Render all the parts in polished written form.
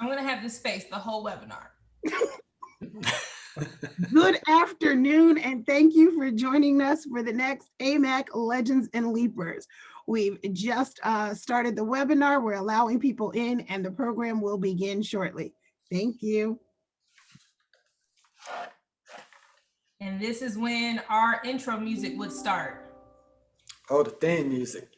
I'm gonna have this face the whole webinar. Good afternoon, and thank you for joining us for the next AMAC Legends and Leapers. We've just started the webinar. We're allowing people in, and the program will begin shortly. Thank you. And this is when our intro music would start. Oh, the theme music.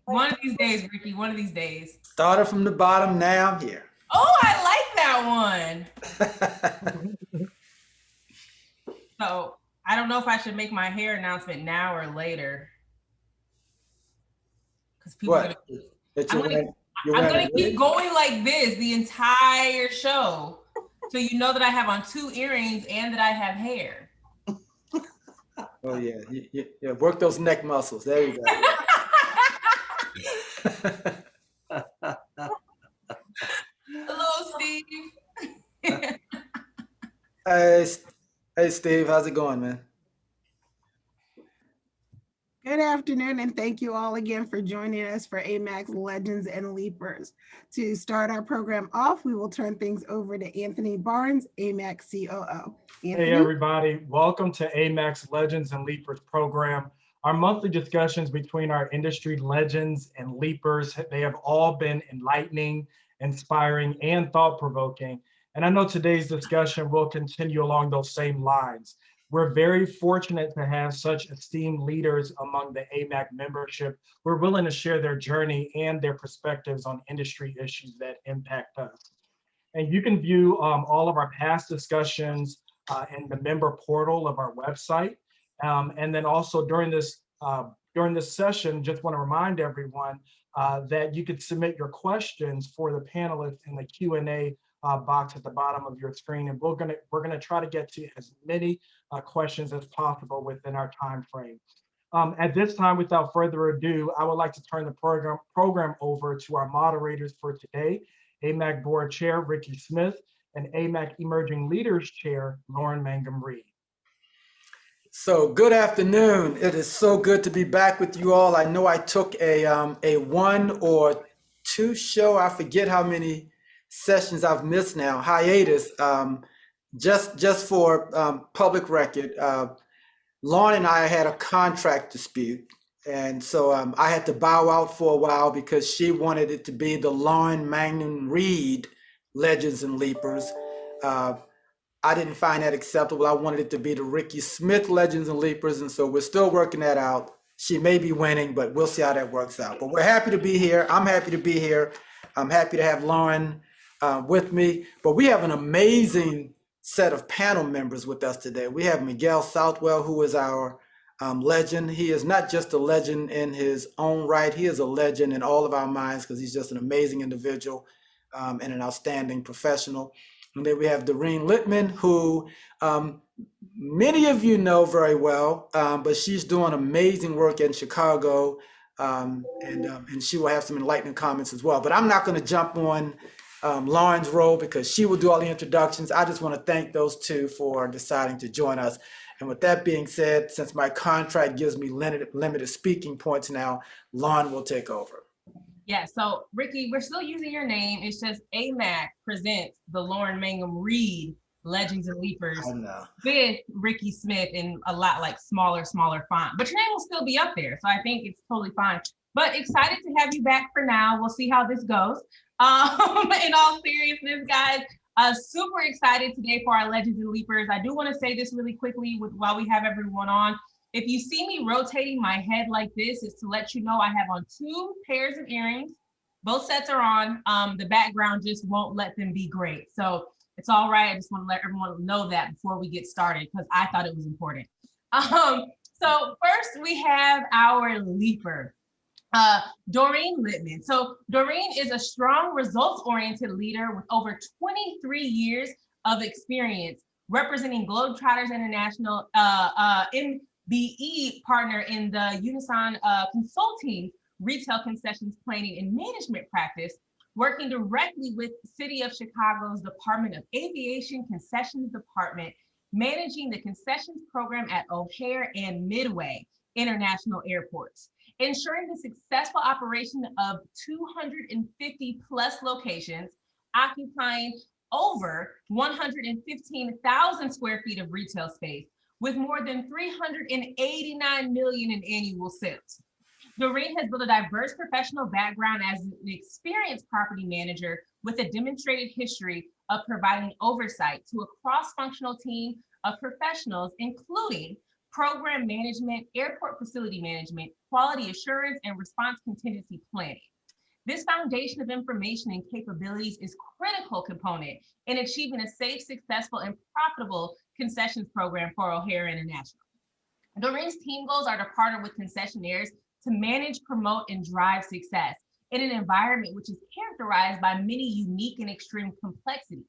One of these days, Ricky, one of these days. Started from the bottom, now I'm here. Oh, I like that one. So I don't know if I should make my hair announcement now or later. Because people What? I'm gonna keep going like this the entire show. So you know that I have on 2 earrings and that I have hair. Oh yeah, yeah. Work those neck muscles. There you go. Hello, Steve. Hey, Steve, how's it going, man? Good afternoon, and thank you all again for joining us for AMAC's Legends and Leapers. To start our program off, we will turn things over to Anthony Barnes, AMAC COO. Anthony? Hey everybody, welcome to AMAC's Legends and Leapers program. Our monthly discussions between our industry legends and leapers, they have all been enlightening, inspiring, and thought-provoking. And I know today's discussion will continue along those same lines. We're very fortunate to have such esteemed leaders among the AMAC membership who are willing to share their journey and their perspectives on industry issues that impact us. And you can view all of our past discussions in the member portal of our website. And then also during this session, just want to remind everyone that you could submit your questions for the panelists in the Q&A box at the bottom of your screen, and we're gonna try to get to as many questions as possible within our time frame. At this time, without further ado, I would like to turn the program over to our moderators for today, AMAC Board Chair Ricky Smith and AMAC Emerging Leaders Chair Lauryn Mangum Reed. So good afternoon. It is so good to be back with you all. I know I took a 1 or 2 show, I forget how many sessions I've missed now, hiatus. Just for public record, Lauryn and I had a contract dispute. And so I had to bow out for a while because she wanted it to be the Lauryn Mangum Reed Legends and Leapers. I didn't find that acceptable. I wanted it to be the Ricky Smith Legends and Leapers. And so we're still working that out. She may be winning, but we'll see how that works out. But we're happy to be here. I'm happy to be here. I'm happy to have Lauryn with me. But we have an amazing set of panel members with us today. We have Miguel Southwell, who is our legend. He is not just a legend in his own right. He is a legend in all of our minds because he's just an amazing individual and an outstanding professional. And then we have Dorine Litman, who many of you know very well, but she's doing amazing work in Chicago, and she will have some enlightening comments as well. But I'm not going to jump on Lauryn's role because she will do all the introductions. I just want to thank those 2 for deciding to join us. And with that being said, since my contract gives me limited speaking points now, Lauryn will take over. Yeah, so Ricky, we're still using your name. It's just AMAC presents the Lauryn Mangum Reed Legends and Leapers with Ricky Smith in a lot like smaller font. But your name will still be up there, so I think it's totally fine. But excited to have you back for now. We'll see how this goes. In all seriousness, guys, super excited today for our Legends and Leapers. I do want to say this really quickly while we have everyone on. If you see me rotating my head like this, it's to let you know I have on 2 pairs of earrings. Both sets are on. The background just won't let them be great. So it's all right. I just want to let everyone know that before we get started because I thought it was important. So first we have our leaper, Dorine Litman. So Dorine is a strong results-oriented leader with over 23 years of experience representing Globetrotters International, MBE partner in the Unison consulting retail concessions planning and management practice, working directly with City of Chicago's Department of Aviation Concessions Department, managing the concessions program at O'Hare and Midway International Airports. ensuring the successful operation of 250 plus locations, occupying over 115,000 square feet of retail space with more than 389 million in annual sales. Dorine has built a diverse professional background as an experienced property manager with a demonstrated history of providing oversight to a cross-functional team of professionals, including program management, airport facility management, quality assurance, and response contingency planning. This foundation of information and capabilities is critical component in achieving a safe, successful, and profitable concessions program for O'Hare International. Dorine's team goals are to partner with concessionaires to manage, promote, and drive success in an environment which is characterized by many unique and extreme complexities.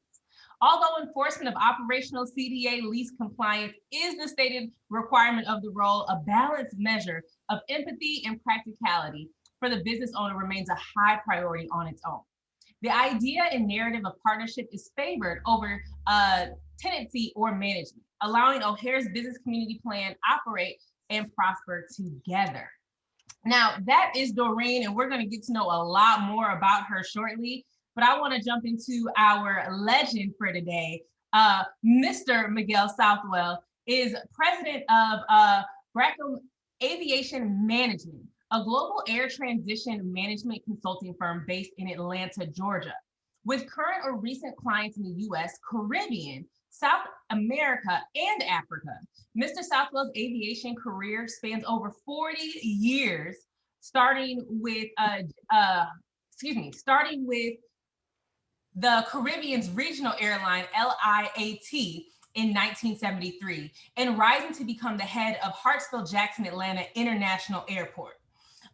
Although enforcement of operational CDA lease compliance is the stated requirement of the role, a balanced measure of empathy and practicality for the business owner remains a high priority on its own. The idea and narrative of partnership is favored over tenancy or management, allowing O'Hare's business community plan operate and prosper together. Now, that is Dorine, and we're going to get to know a lot more about her shortly. But I want to jump into our legend for today. Mr. Miguel Southwell is president of Brakkam Aviation Management, a global air transition management consulting firm based in Atlanta, Georgia. With current or recent clients in the US, Caribbean, South America, and Africa, Mr. Southwell's aviation career spans over 40 years, starting with the Caribbean's regional airline, LIAT, in 1973, and rising to become the head of Hartsfield-Jackson Atlanta International Airport.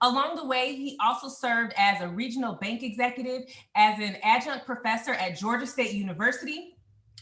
Along the way, he also served as a regional bank executive, as an adjunct professor at Georgia State University,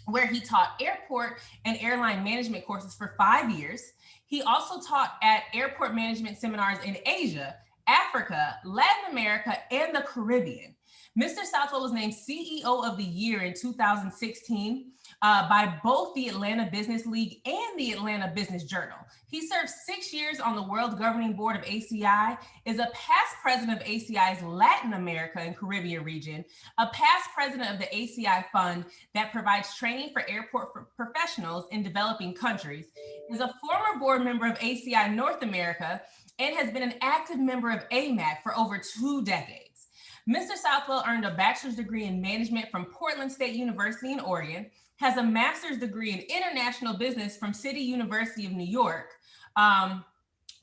where he taught airport and airline management courses for 5 years. He also taught at airport management seminars in Asia, Africa, Latin America, and the Caribbean. Mr. Southwell was named CEO of the Year in 2016 by both the Atlanta Business League and the Atlanta Business Journal. He served 6 years on the World Governing Board of ACI, is a past president of ACI's Latin America and Caribbean region, a past president of the ACI Fund that provides training for airport professionals in developing countries, is a former board member of ACI North America, and has been an active member of AMAC for over 2 decades. Mr. Southwell earned a bachelor's degree in management from Portland State University in Oregon, has a master's degree in international business from City University of New York,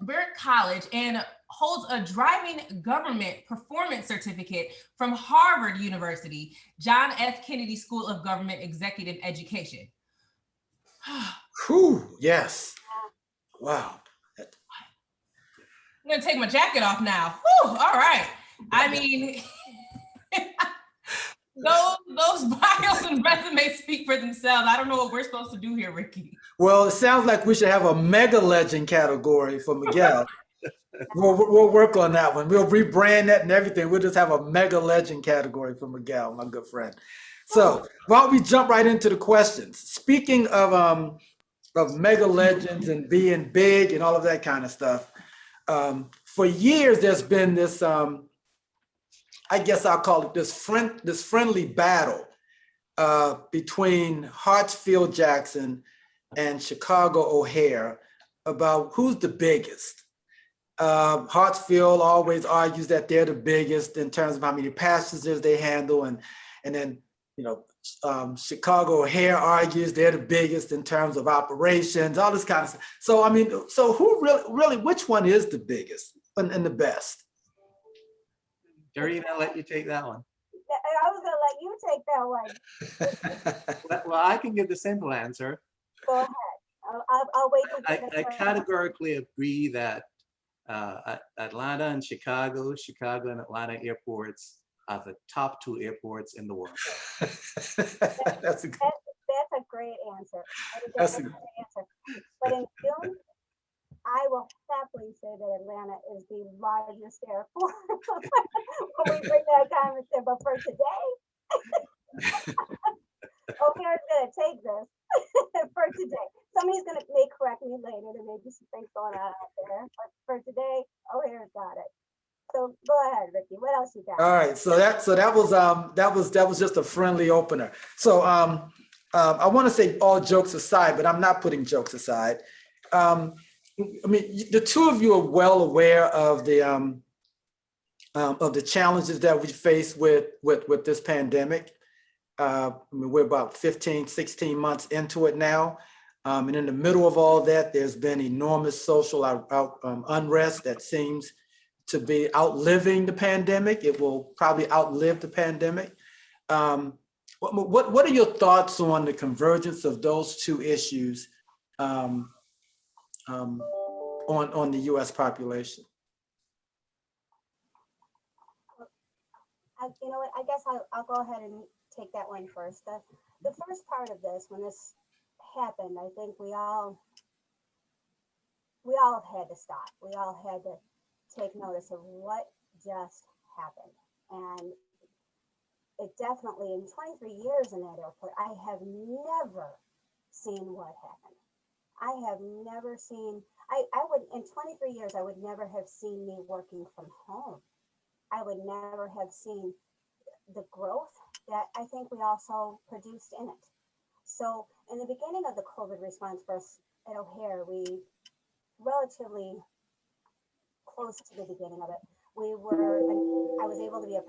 Burke College, and holds a driving government performance certificate from Harvard University, John F. Kennedy School of Government Executive Education. Whew, yes. Wow. I'm gonna take my jacket off now. Whew, all right. I mean, those bios and resumes speak for themselves. I don't know what we're supposed to do here, Ricky. Well, it sounds like we should have a mega legend category for Miguel. We'll work on that one. We'll rebrand that and everything. We'll just have a mega legend category for Miguel, my good friend. So why don't we jump right into the questions? Speaking of mega legends and being big and all of that kind of stuff, for years there's been this, I guess I'll call it this friendly battle between Hartsfield-Jackson and Chicago O'Hare about who's the biggest. Hartsfield always argues that they're the biggest in terms of how many passengers they handle, and then Chicago O'Hare argues they're the biggest in terms of operations, all this kind of stuff. So I mean, so who really which one is the biggest and the best? Dorine, I'll let you take that one. I was gonna let you take that one. Well, I can give the simple answer. Go ahead. I'll wait for I categorically agree that Atlanta and Chicago and Atlanta airports are the top 2 airports in the world. That's a great answer. That's a great answer. But in June, I will happily say that Atlanta is the largest airport when we bring that conversation. But for today, O'Hare's gonna take this for today. So somebody's may correct me later. There may be some things going on out there, but for today, O'Hare's got it. So go ahead, Ricky. What else you got? All right, so that was just a friendly opener. So I want to say all jokes aside, but I'm not putting jokes aside. I mean, the two of you are well aware of the challenges that we face with this pandemic. I mean, we're about 15, 16 months into it now. And in the middle of all that, there's been enormous social unrest that seems to be outliving the pandemic. It will probably outlive the pandemic. What are your thoughts on the convergence of those two issues on the U.S. population? You know what? I guess I'll go ahead and take that one first. The first part of this, when this happened, I think we all had to stop. We all had to take notice of what just happened. And it definitely, in 23 years in that airport, I have never seen what happened. I have never seen, I would, in 23 years, I would never have seen me working from home. I would never have seen the growth that I think we also produced in it. So in the beginning of the COVID response for us at O'Hare, we relatively close to the beginning of it, I was able to be a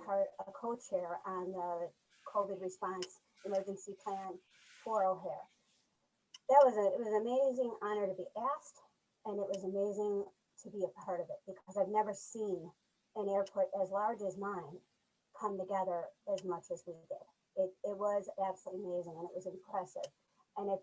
co-chair on the COVID response emergency plan for O'Hare. It was an amazing honor to be asked, and it was amazing to be a part of it, because I've never seen an airport as large as mine come together as much as we did. It was absolutely amazing, and it was impressive, and it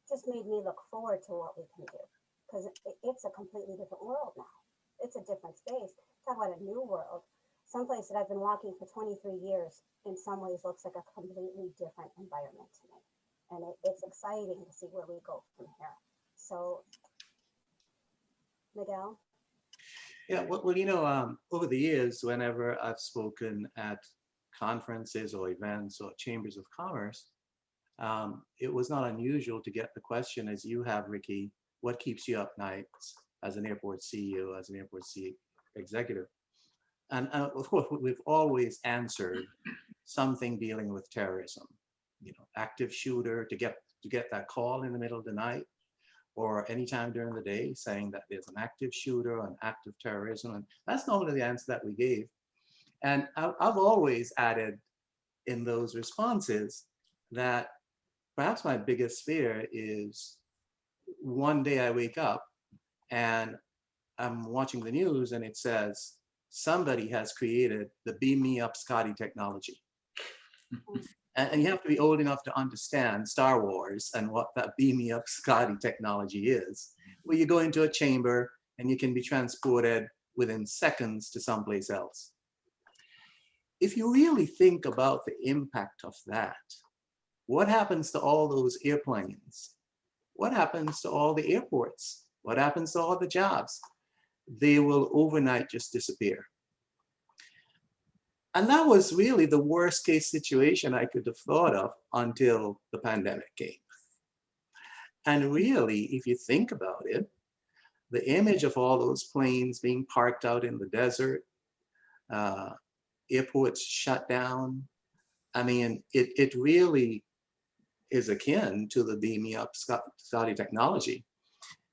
just made me look forward to what we can do, because it's a completely different world now. It's a different space. Talk about a new world. Someplace that I've been walking for 23 years in some ways looks like a completely different environment to me. And it's exciting to see where we go from here. So, Miguel? Yeah, well, you know, over the years, whenever I've spoken at conferences or events or chambers of commerce, it was not unusual to get the question, as you have, Ricky, what keeps you up nights as an airport CEO, as an airport executive? And of course, we've always answered something dealing with terrorism, you know, active shooter, to get that call in the middle of the night or anytime during the day saying that there's an active shooter, an act of terrorism. And that's normally the answer that we gave. And I've always added in those responses that perhaps my biggest fear is one day I wake up and I'm watching the news and it says, somebody has created the beam me up Scotty technology. And you have to be old enough to understand Star Wars and what that beam me up Scotty technology is, where you go into a chamber and you can be transported within seconds to someplace else. If you really think about the impact of that, what happens to all those airplanes? What happens to all the airports? What happens to all the jobs? They will overnight just disappear. And that was really the worst case situation I could have thought of until the pandemic came. And really, if you think about it, the image of all those planes being parked out in the desert, airports shut down, I mean, it really is akin to the beam me up Scotty technology.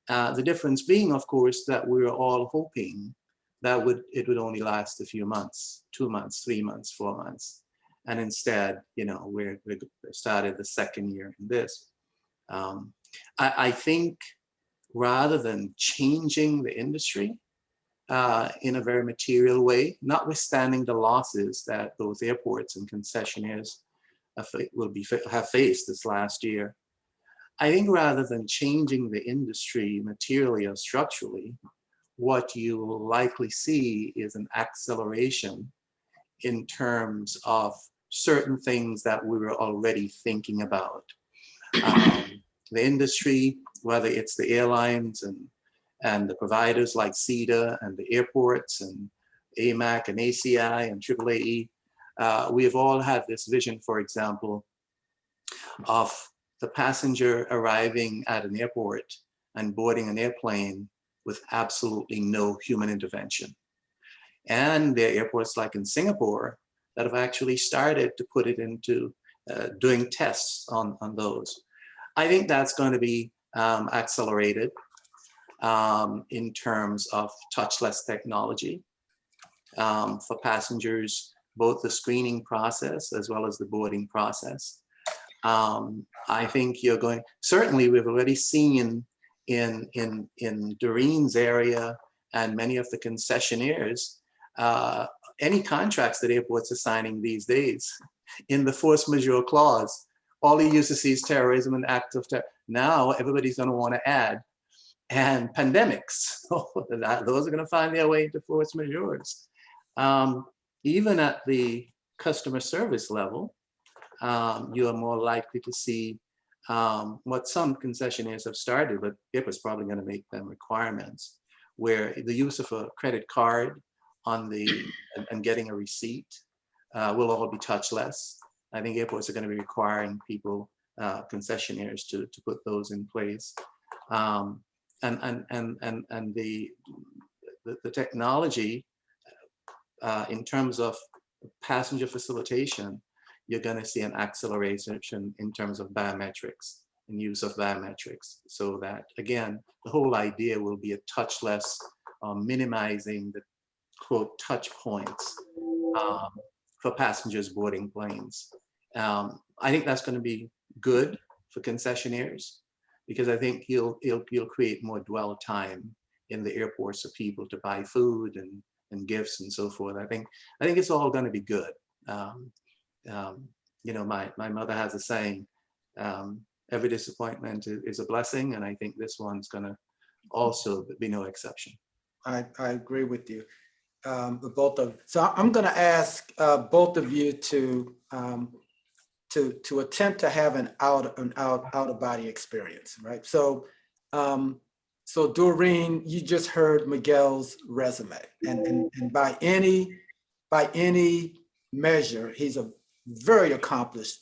The difference being, of course, that we were all hoping that it would only last a few months, 2 months, 3 months, 4 months. And instead, you know, we started the second year in this. I think rather than changing the industry in a very material way, notwithstanding the losses that those airports and concessionaires have faced this last year, I think rather than changing the industry materially or structurally, what you will likely see is an acceleration in terms of certain things that we were already thinking about. The industry, whether it's the airlines and the providers like CEDA and the airports and AMAC and ACI and AAAE, we have all had this vision, for example, of the passenger arriving at an airport and boarding an airplane with absolutely no human intervention. And there are airports like in Singapore that have actually started to put it into doing tests on those. I think that's going to be accelerated in terms of touchless technology for passengers, both the screening process as well as the boarding process. I think you're going, certainly we've already seen in Dorine's area and many of the concessionaires, any contracts that airports are signing these days, in the force majeure clause, all they used to see is terrorism and acts of terror. Now everybody's going to want to add, and pandemics. Those are going to find their way into force majeures. Even at the customer service level, you are more likely to see what some concessionaires have started, but it was probably going to make them requirements, where the use of a credit card on the and getting a receipt will all be touchless. I think airports are going to be requiring people, concessionaires, to put those in place. And the technology in terms of passenger facilitation, you're going to see an acceleration in terms of biometrics and use of biometrics, so that, again, the whole idea will be a touchless, minimizing the quote touch points for passengers boarding planes. I think that's going to be good for concessionaires, because I think you'll create more dwell time in the airports for people to buy food and gifts and so forth. I think it's all going to be good. You know, my mother has a saying, every disappointment is a blessing, and I think this one's going to also be no exception. I agree with you, with both of you. So I'm going to ask both of you to attempt to have an out of body experience, right? So, so Dorine, you just heard Miguel's resume, and by any measure, he's a very accomplished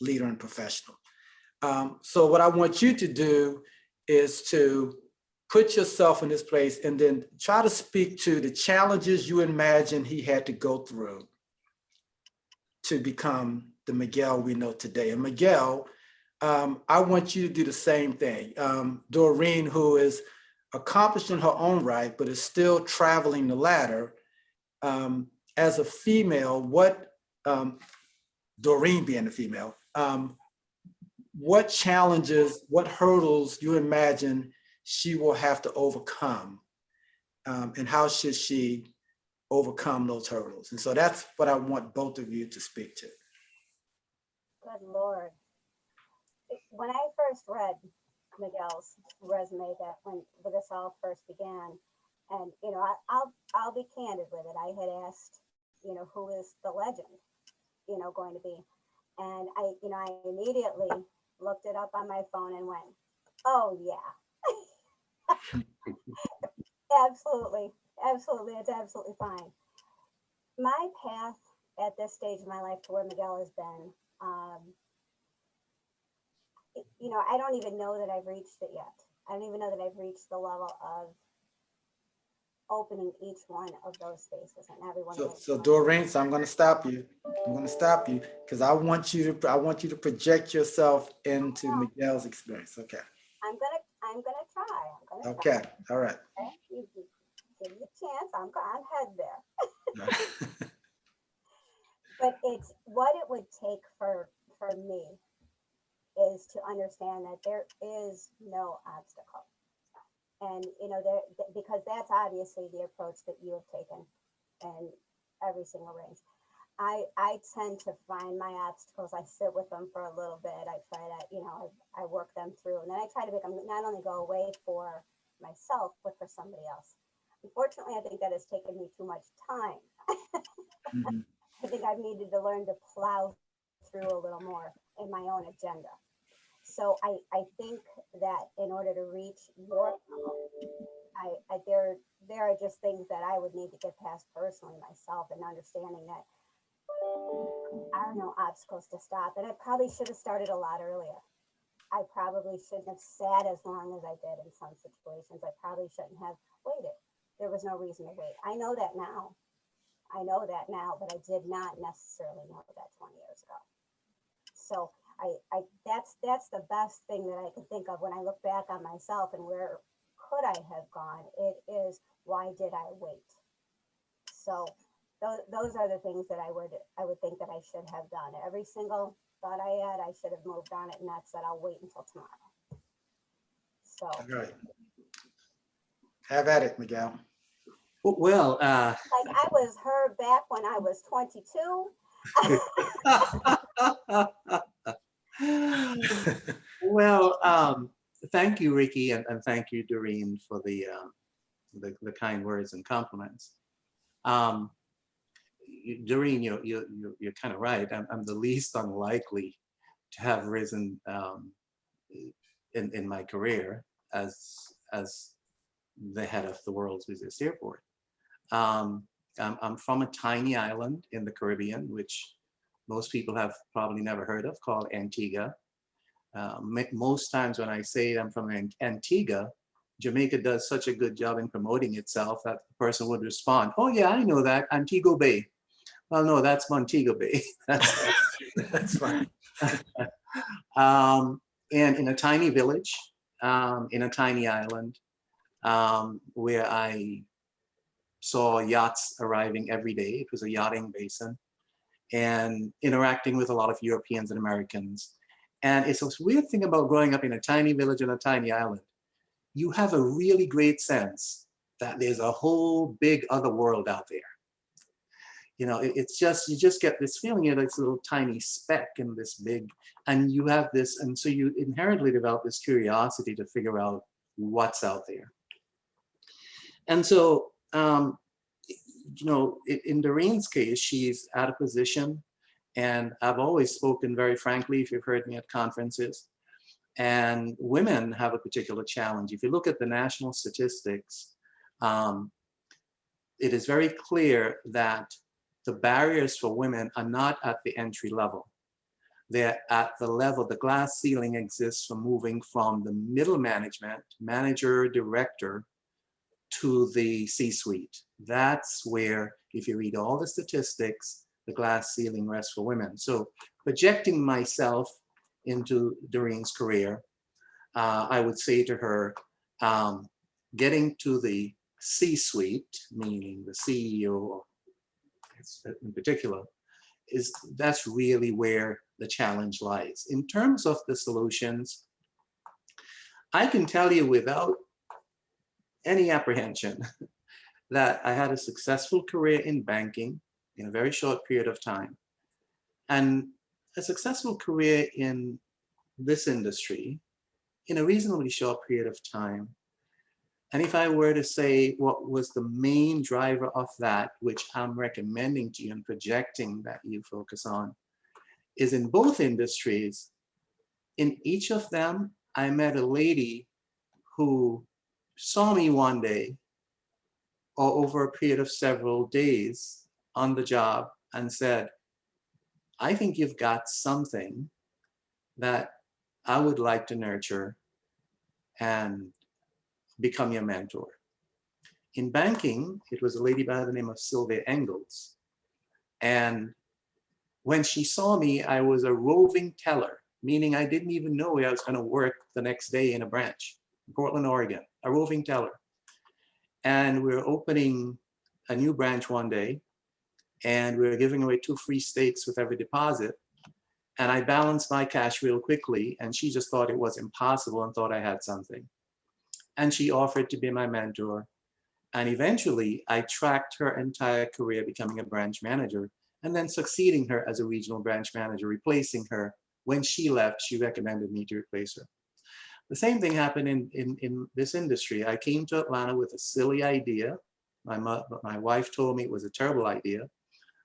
leader and professional. So what I want you to do is to put yourself in this place and then try to speak to the challenges you imagine he had to go through to become the Miguel we know today. And Miguel, I want you to do the same thing. Dorine, who is accomplished in her own right, but is still traveling the ladder, as a female, what, Dorine being a female, what challenges, what hurdles you imagine she will have to overcome, and how should she overcome those hurdles? And so that's what I want both of you to speak to. Good Lord. When I first read Miguel's resume, that when this all first began, and you know, I'll be candid with it. I had asked, you know, who is the legend, you know, going to be, and I immediately looked it up on my phone and went, oh yeah, absolutely, it's absolutely fine. My path at this stage of my life to where Miguel has been, you know, I don't even know that I've reached it yet. I don't even know that I've reached the level of opening each one of those spaces and every one of those. So Dorine, so I'm going to stop you. I'm going to stop you because I want you to project yourself into Miguel's experience. Okay. I'm gonna try. Okay. All right. Okay. You give me a chance. I'm head there. But it's what it would take for me is to understand that there is no obstacle. And, you know, because that's obviously the approach that you have taken in every single range. I tend to find my obstacles. I sit with them for a little bit. I try to, you know, I work them through, and then I try to make them not only go away for myself, but for somebody else. Unfortunately, I think that has taken me too much time. Mm-hmm. I think I've needed to learn to plow through a little more in my own agenda. So I think that in order to reach your level, there are just things that I would need to get past personally myself, and understanding that I don't know, obstacles to stop. And I probably should have started a lot earlier. I probably shouldn't have sat as long as I did in some situations. I probably shouldn't have waited. There was no reason to wait. I know that now. I know that now, but I did not necessarily know that 20 years ago. So that's the best thing that I can think of when I look back on myself and where could I have gone. It is, why did I wait? So those are the things that I would think that I should have done. Every single thought I had, I should have moved on it, and that said, I'll wait until tomorrow. So. All right. Have at it, Miguel. Well, like I was her back when I was 22. Well, thank you, Ricky, and thank you, Dorine, for the kind words and compliments. Dorine, you're kind of right. I'm the least unlikely to have risen in my career as the head of the world's busiest airport. I'm from a tiny island in the Caribbean, which most people have probably never heard of, called Antigua. Most times when I say I'm from Antigua, Jamaica does such a good job in promoting itself that the person would respond, "Oh yeah, I know that, Antigua Bay." Well, no, that's Montego Bay. That's fine. And in a tiny village, in a tiny island, where I saw yachts arriving every day. It was a yachting basin, and interacting with a lot of Europeans and Americans. And it's a weird thing about growing up in a tiny village on a tiny island. You have a really great sense that there's a whole big other world out there. You know, it's just, you just get this feeling of this little tiny speck in this big, and you have this, and so you inherently develop this curiosity to figure out what's out there. And so, you know, in Dorine's case, she's at a position, and I've always spoken very frankly, if you've heard me at conferences, and women have a particular challenge. If you look at the national statistics, it is very clear that the barriers for women are not at the entry level. They're at the level, the glass ceiling exists for moving from the middle management, manager, director, to the C-suite. That's where, if you read all the statistics, the glass ceiling rests for women. So projecting myself into Dorine's career, I would say to her, getting to the C-suite, meaning the CEO in particular, that's really where the challenge lies. In terms of the solutions, I can tell you without any apprehension that I had a successful career in banking in a very short period of time, and a successful career in this industry in a reasonably short period of time. And if I were to say what was the main driver of that, which I'm recommending to you and projecting that you focus on, is in both industries, in each of them, I met a lady who saw me one day or over a period of several days on the job and said, "I think you've got something that I would like to nurture and become your mentor." In banking, it was a lady by the name of Sylvia Engels. And when she saw me, I was a roving teller, meaning I didn't even know where I was going to work the next day in a branch, in Portland, Oregon, a roving teller. And we were opening a new branch one day, and we were giving away 2 free steaks with every deposit. And I balanced my cash real quickly, and she just thought it was impossible and thought I had something. And she offered to be my mentor. And eventually I tracked her entire career, becoming a branch manager, and then succeeding her as a regional branch manager, replacing her. When she left, she recommended me to replace her. The same thing happened in this industry. I came to Atlanta with a silly idea. My wife told me it was a terrible idea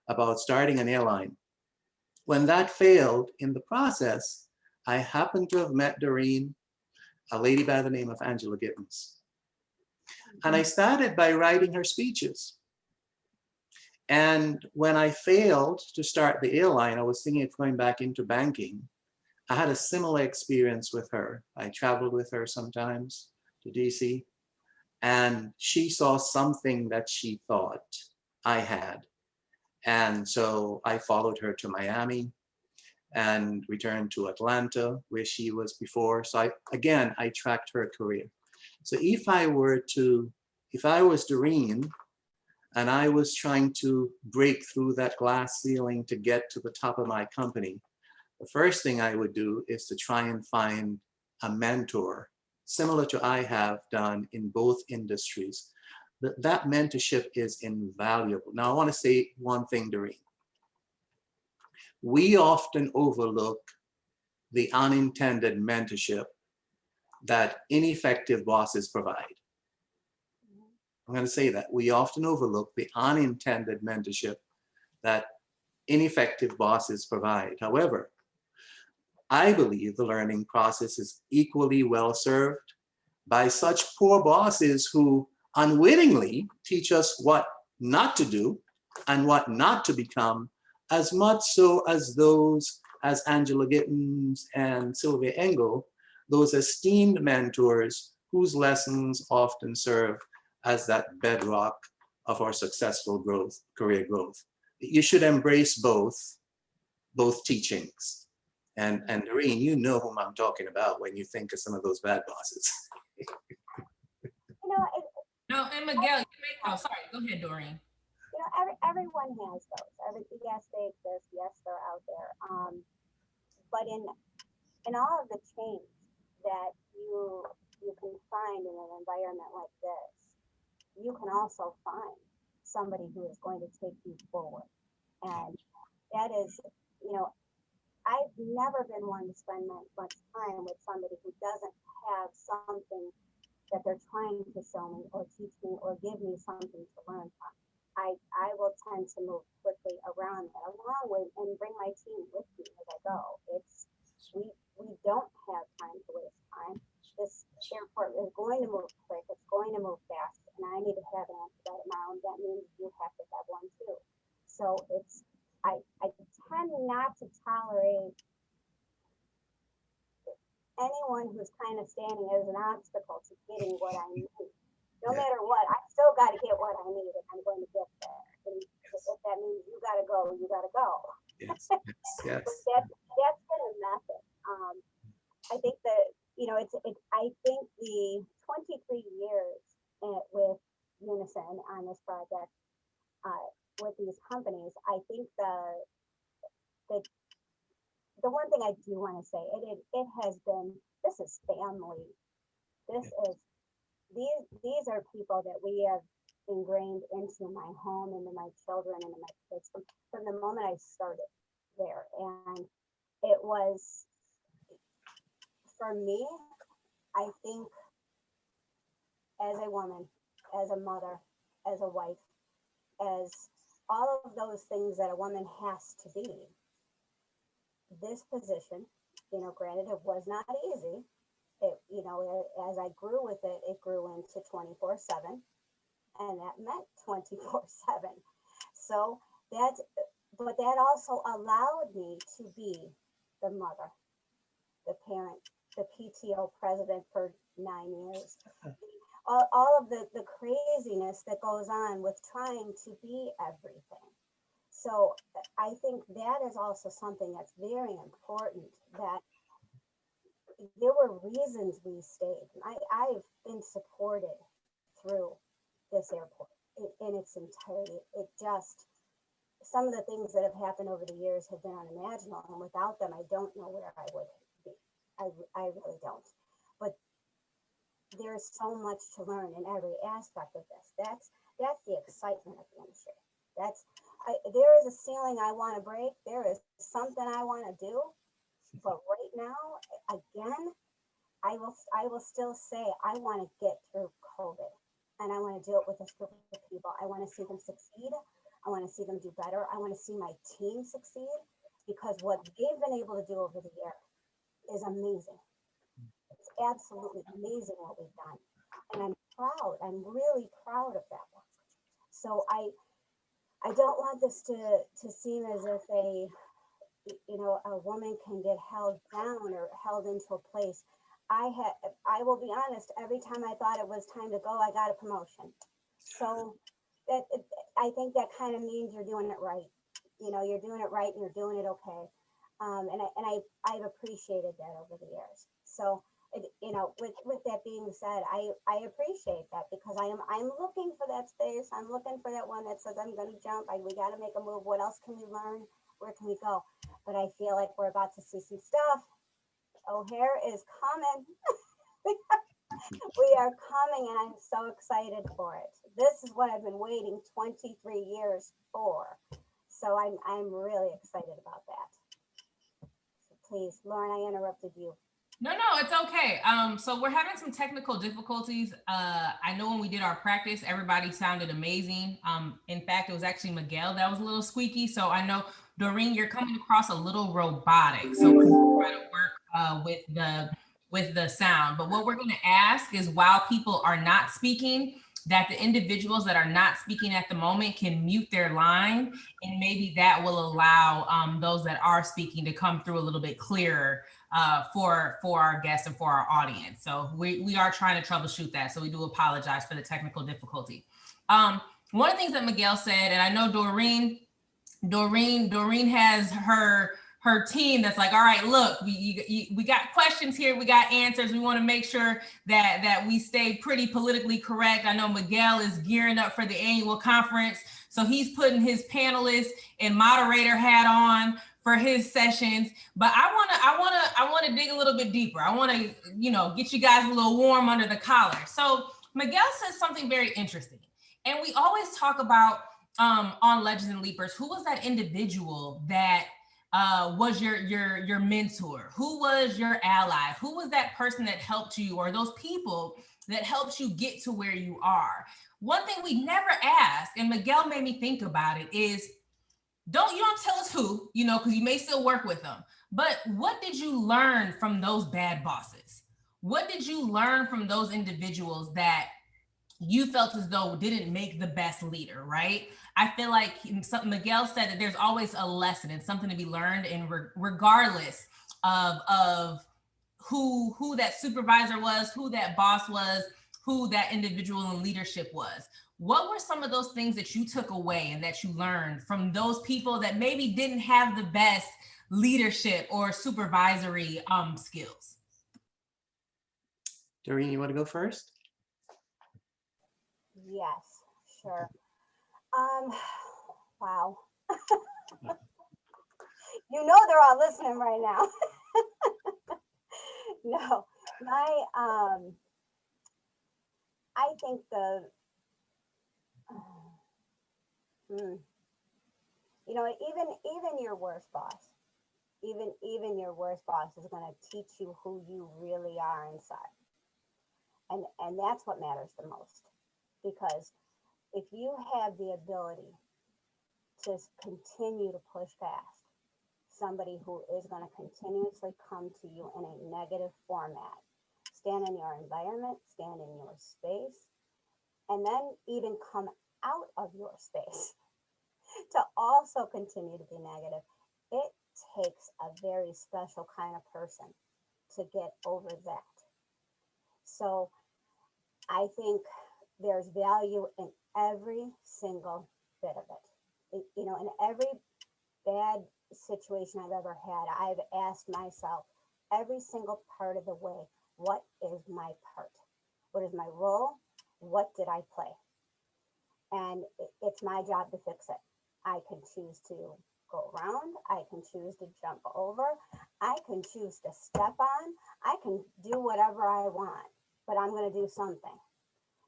about starting an airline. When that failed, in the process, I happened to have met Dorine, a lady by the name of Angela Gittens. And I started by writing her speeches. And when I failed to start the airline, I was thinking of going back into banking. I had a similar experience with her. I traveled with her sometimes to DC, and she saw something that she thought I had. And so I followed her to Miami and returned to Atlanta, where she was before. So I tracked her career. So if I was Dorine, and I was trying to break through that glass ceiling to get to the top of my company, the first thing I would do is to try and find a mentor, similar to I have done in both industries. That mentorship is invaluable. Now, I want to say one thing, Doreen. We often overlook the unintended mentorship that ineffective bosses provide. I'm going to say that. We often overlook the unintended mentorship that ineffective bosses provide. However, I believe the learning process is equally well served by such poor bosses who unwittingly teach us what not to do and what not to become, as much so as those as Angela Gittins and Sylvia Engel, those esteemed mentors whose lessons often serve as that bedrock of our successful growth, career growth. You should embrace both teachings. And Doreen, you know whom I'm talking about when you think of some of those bad bosses. No, and Miguel, sorry, go ahead, Doreen. Everyone has those. Yes, they exist. Yes, they're out there. But in all of the change that you can find in an environment like this, you can also find somebody who is going to take you forward. And that is, I've never been one to spend much time with somebody who doesn't have something that they're trying to show me or teach me or give me something to learn from. I will tend to move quickly around that along with and bring my team with me as I go. We don't have time to waste time. This airport is going to move quick, it's going to move fast, and I need to have an answer by tomorrow, and that means you have to have one too. So I tend not to tolerate anyone who's kind of standing as an obstacle to getting what I need. No matter what, I still got to get what I need, and I'm going to get there. And if that means you got to go, you got to go. Yes, yes. That's been the method. I think that I think the 23 years with Unison on this project, with these companies, I think the one thing I do want to say, it has been, this is family. These are people that we have ingrained into my home, into my children, into my kids from the moment I started there. And it was, for me, I think as a woman, as a mother, as a wife, as all of those things that a woman has to be, this position, granted it was not easy. As I grew with it, it grew into 24/7, and that meant 24/7. So but that also allowed me to be the mother, the parent, the PTO president for 9 years. All of the craziness that goes on with trying to be everything. So I think that is also something that's very important, that there were reasons we stayed. I've been supported through this airport in its entirety. Some of the things that have happened over the years have been unimaginable, and without them, I don't know where I would be. I really don't. But there's so much to learn in every aspect of this. That's the excitement of the industry. There is a ceiling I want to break. There is something I want to do. But right now, again, I will still say I want to get through COVID, and I want to do it with this group of people. I want to see them succeed. I want to see them do better. I want to see my team succeed, because what they've been able to do over the year is amazing. It's absolutely amazing what we've done. And I'm proud. I'm really proud of that work. So I don't want this to seem as if a woman can get held down or held into a place. I will be honest, every time I thought it was time to go, I got a promotion. So I think that kind of means you're doing it right. You're doing it right and you're doing it okay. I've appreciated that over the years. So, with that being said, I appreciate that because I'm looking for that space. I'm looking for that one that says I'm going to jump. We got to make a move. What else can we learn? Where can we go? But I feel like we're about to see some stuff. O'Hare is coming. We are coming, and I'm so excited for it. This is what I've been waiting 23 years for. So I'm really excited about that. So please, Lauryn, I interrupted you. No, it's okay. So we're having some technical difficulties. I know when we did our practice, everybody sounded amazing. In fact, it was actually Miguel that was a little squeaky. So I know, Dorine, you're coming across a little robotic. So we're gonna try to work with the sound. But what we're going to ask is, while people are not speaking, that the individuals that are not speaking at the moment can mute their line, and maybe that will allow those that are speaking to come through a little bit clearer for our guests and for our audience. So we are trying to troubleshoot that. So we do apologize for the technical difficulty. One of the things that Miguel said, and I know Dorine has her team that's like, all right, look, we got questions here, we got answers. We want to make sure that we stay pretty politically correct. I know Miguel is gearing up for the annual conference, so he's putting his panelist and moderator hat on for his sessions. But I want to dig a little bit deeper. I want to, get you guys a little warm under the collar. So Miguel says something very interesting, and we always talk about on Legends and Leapers, who was that individual that was your mentor? Who was your ally? Who was that person that helped you, or those people that helped you get to where you are? One thing we never ask, and Miguel made me think about it, is you don't tell us who, because you may still work with them, but what did you learn from those bad bosses? What did you learn from those individuals that you felt as though didn't make the best leader, right? I feel like Miguel said that there's always a lesson and something to be learned, and regardless of who that supervisor was, who that boss was, who that individual in leadership was. What were some of those things that you took away and that you learned from those people that maybe didn't have the best leadership or supervisory skills? Dorine, you want to go first? Yes, sure. Wow. They're all listening right now. No, I think even your worst boss, even your worst boss is going to teach you who you really are inside. And that's what matters the most, because if you have the ability to continue to push past somebody who is going to continuously come to you in a negative format, stand in your environment, stand in your space, and then even come out of your space to also continue to be negative, it takes a very special kind of person to get over that. So I think there's value in every single bit of it. In every bad situation I've ever had, I've asked myself every single part of the way, what is my part? What is my role? What did I play? And it's my job to fix it. I can choose to go around. I can choose to jump over. I can choose to step on. I can do whatever I want, but I'm going to do something.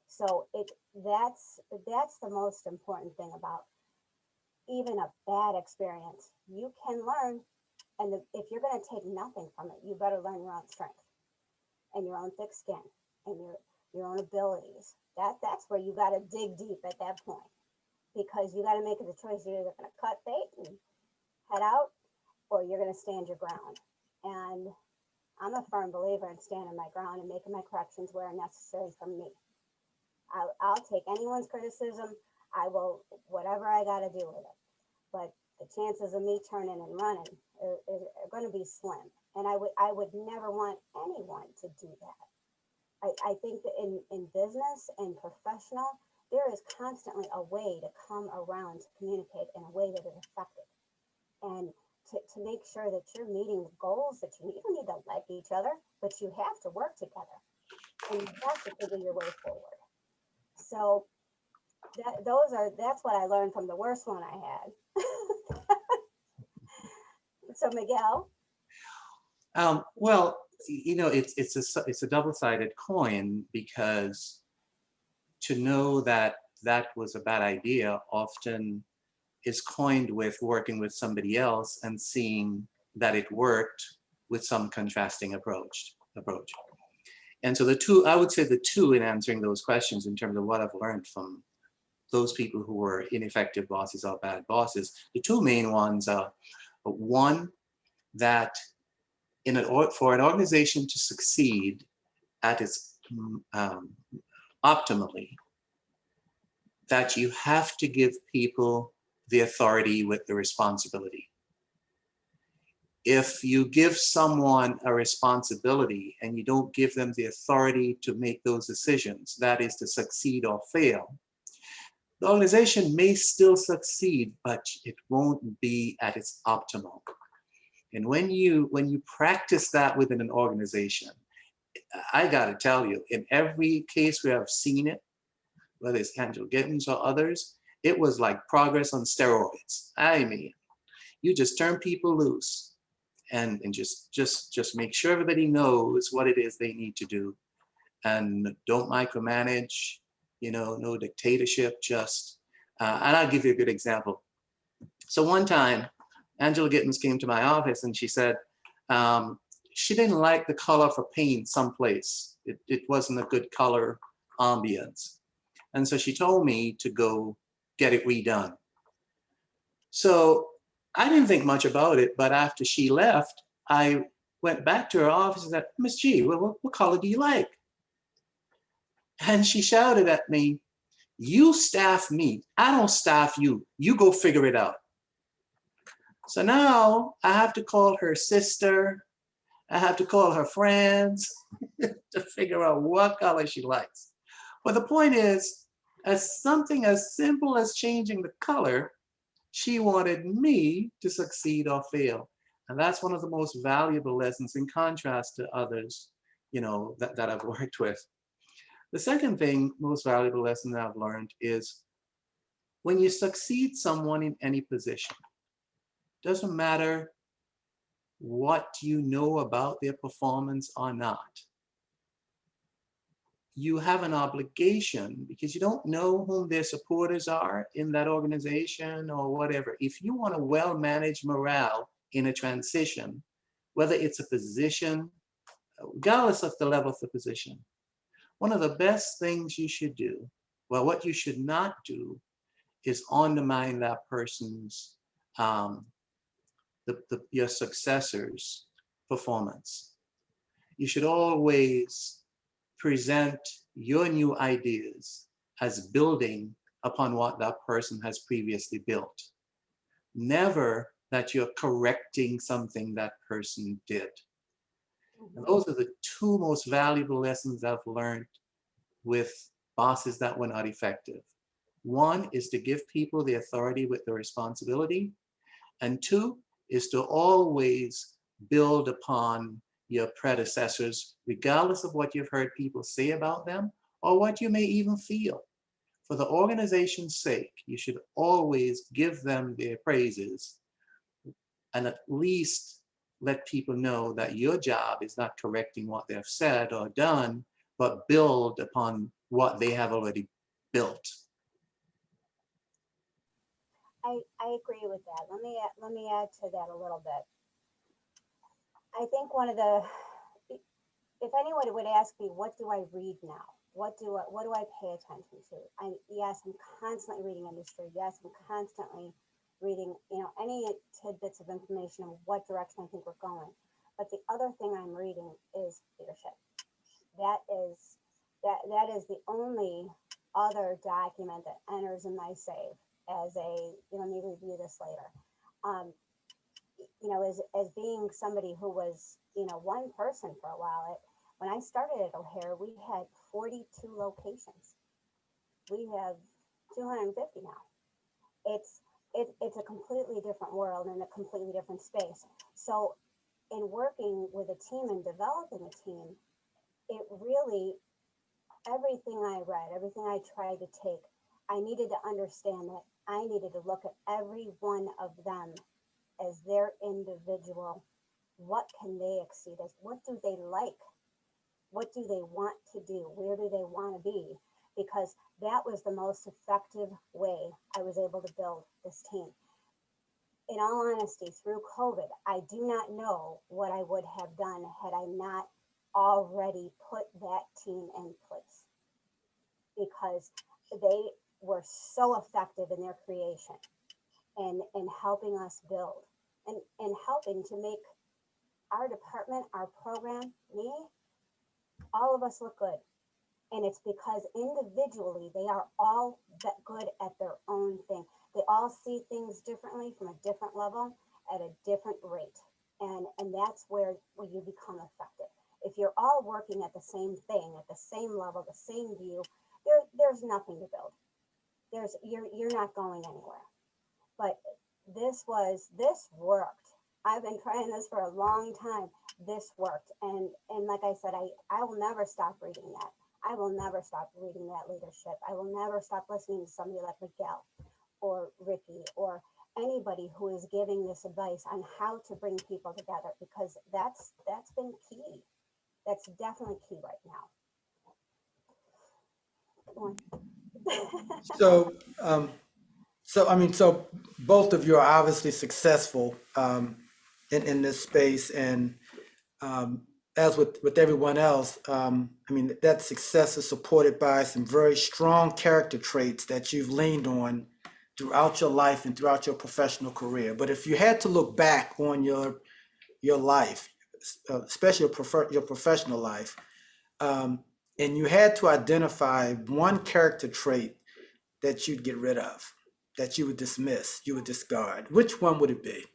So that's the most important thing about even a bad experience. You can learn, and if you're going to take nothing from it, you better learn your own strength and your own thick skin and your own abilities. That's where you got to dig deep at that point, because you got to make the choice. You're either going to cut bait and head out, or you're going to stand your ground. And I'm a firm believer in standing my ground and making my corrections where necessary from me. I'll take anyone's criticism. I will, whatever I got to do with it. But the chances of me turning and running are going to be slim. And I would never want anyone to do that. I think that in business and professional, there is constantly a way to come around to communicate in a way that is effective. And to make sure that you're meeting the goals that you don't need to like each other, but you have to work together and you have to figure your way forward. So that's what I learned from the worst one I had. So Miguel. Well, it's a double-sided coin, because to know that that was a bad idea often is coined with working with somebody else and seeing that it worked with some contrasting approach. And so I would say the two in answering those questions in terms of what I've learned from those people who were ineffective bosses or bad bosses, the two main ones are, one, that for an organization to succeed at its optimally, that you have to give people the authority with the responsibility. If you give someone a responsibility and you don't give them the authority to make those decisions, that is to succeed or fail, the organization may still succeed, but it won't be at its optimal. And when you practice that within an organization, I gotta tell you, in every case where I've seen it, whether it's Angela Gittins or others, it was like progress on steroids. I mean, you just turn people loose and just make sure everybody knows what it is they need to do, and don't micromanage, no dictatorship, and I'll give you a good example. So one time, Angela Gittins came to my office and she said she didn't like the color for paint someplace. It wasn't a good color ambience. And so she told me to go get it redone. So I didn't think much about it, but after she left, I went back to her office and said, Miss G, what color do you like? And she shouted at me, you staff me, I don't staff you, you go figure it out. So now I have to call her sister, I have to call her friends to figure out what color she likes. But the point is, as something as simple as changing the color, she wanted me to succeed or fail. And that's one of the most valuable lessons, in contrast to others, that I've worked with. The second thing, most valuable lesson that I've learned is, when you succeed someone in any position, doesn't matter what you know about their performance or not. You have an obligation, because you don't know whom their supporters are in that organization or whatever. If you want to well-manage morale in a transition, whether it's a position, regardless of the level of the position, one of the best things you should do, well, what you should not do, is undermine that person's your successor's performance. You should always present your new ideas as building upon what that person has previously built. Never that you're correcting something that person did. And those are the two most valuable lessons I've learned with bosses that were not effective. One is to give people the authority with the responsibility. And two is to always build upon your predecessors, regardless of what you've heard people say about them or what you may even feel. For the organization's sake, you should always give them their praises, and at least let people know that your job is not correcting what they've said or done, but build upon what they have already built. I agree with that. Let me add to that a little bit. I think if anyone would ask me, what do I read now? What do I pay attention to? Yes, I'm constantly reading industry. Yes, I'm constantly reading, any tidbits of information of what direction I think we're going. But the other thing I'm reading is leadership. That is the only other document that enters in my save as a, let me review this later. As being somebody who was, one person for a while, when I started at O'Hare, we had 42 locations. We have 250 now. It's a completely different world and a completely different space. So in working with a team and developing a team, it really, everything I read, everything I tried to take, I needed to understand that I needed to look at every one of them as their individual. What can they exceed as? What do they like? What do they want to do? Where do they want to be? Because that was the most effective way I was able to build this team. In all honesty, through COVID, I do not know what I would have done had I not already put that team in place, because they were so effective in their creation and helping us build and helping to make our department, our program, me, all of us look good. And it's because individually, they are all that good at their own thing. They all see things differently from a different level at a different rate. And that's where you become effective. If you're all working at the same thing, at the same level, the same view, there's nothing to build. You're not going anywhere. But this worked. I've been trying this for a long time. This worked. And like I said, I will never stop reading that. I will never stop reading that leadership. I will never stop listening to somebody like Miguel or Ricky or anybody who is giving this advice on how to bring people together, because that's been key. That's definitely key right now. So both of you are obviously successful in this space, and as with everyone else, that success is supported by some very strong character traits that you've leaned on throughout your life and throughout your professional career. But if you had to look back on your life, especially your professional life, and you had to identify one character trait that you'd get rid of, that you would dismiss, you would discard, which one would it be?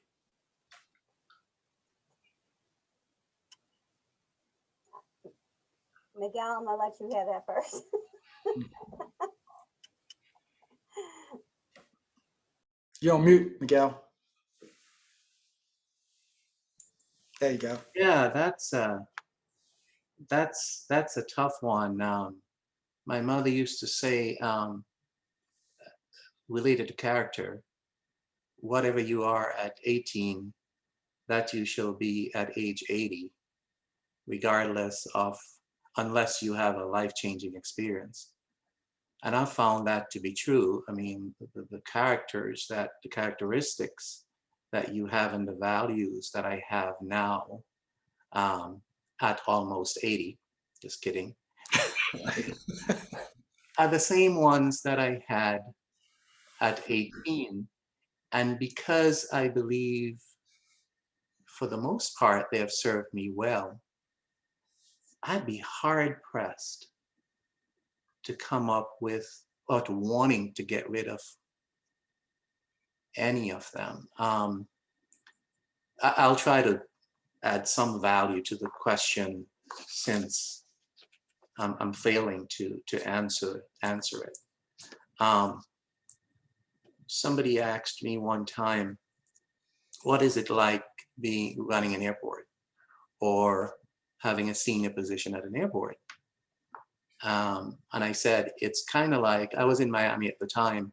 Miguel, I'm gonna let you have that first. You're on mute, Miguel. There you go. Yeah, that's a tough one. My mother used to say, related to character, whatever you are at 18, that you shall be at age 80, regardless of, unless you have a life-changing experience. And I found that to be true. I mean, the characteristics that you have and the values that I have now at almost 80, just kidding, are the same ones that I had at 18. And because I believe, for the most part, they have served me well, I'd be hard pressed to come up with or to wanting to get rid of any of them. I'll try to add some value to the question, since I'm failing to answer it. Somebody asked me one time, what is it like running an airport or having a senior position at an airport? And I said, it's kind of like, I was in Miami at the time,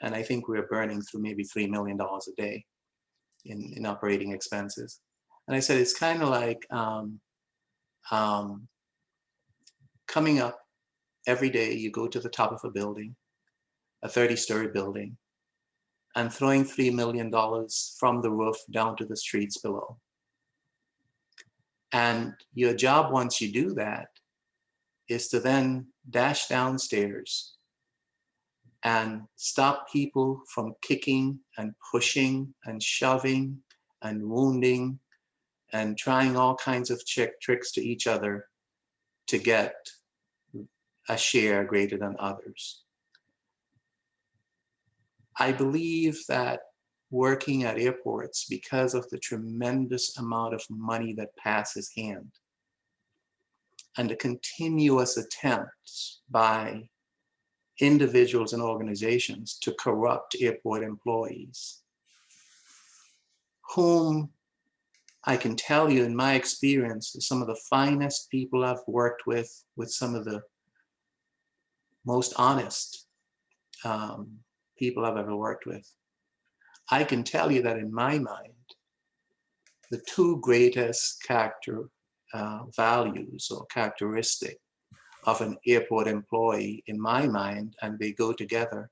and I think we were burning through maybe $3 million a day in operating expenses. And I said, it's kind of like coming up every day, you go to the top of a building, a 30-story building, and throwing $3 million from the roof down to the streets below. And your job, once you do that, is to then dash downstairs and stop people from kicking and pushing and shoving and wounding and trying all kinds of tricks to each other to get a share greater than others. I believe that working at airports, because of the tremendous amount of money that passes hand and the continuous attempts by individuals and organizations to corrupt airport employees, whom I can tell you in my experience, some of the finest people I've worked with some of the most honest people I've ever worked with. I can tell you that in my mind, the two greatest values or characteristic of an airport employee in my mind, and they go together,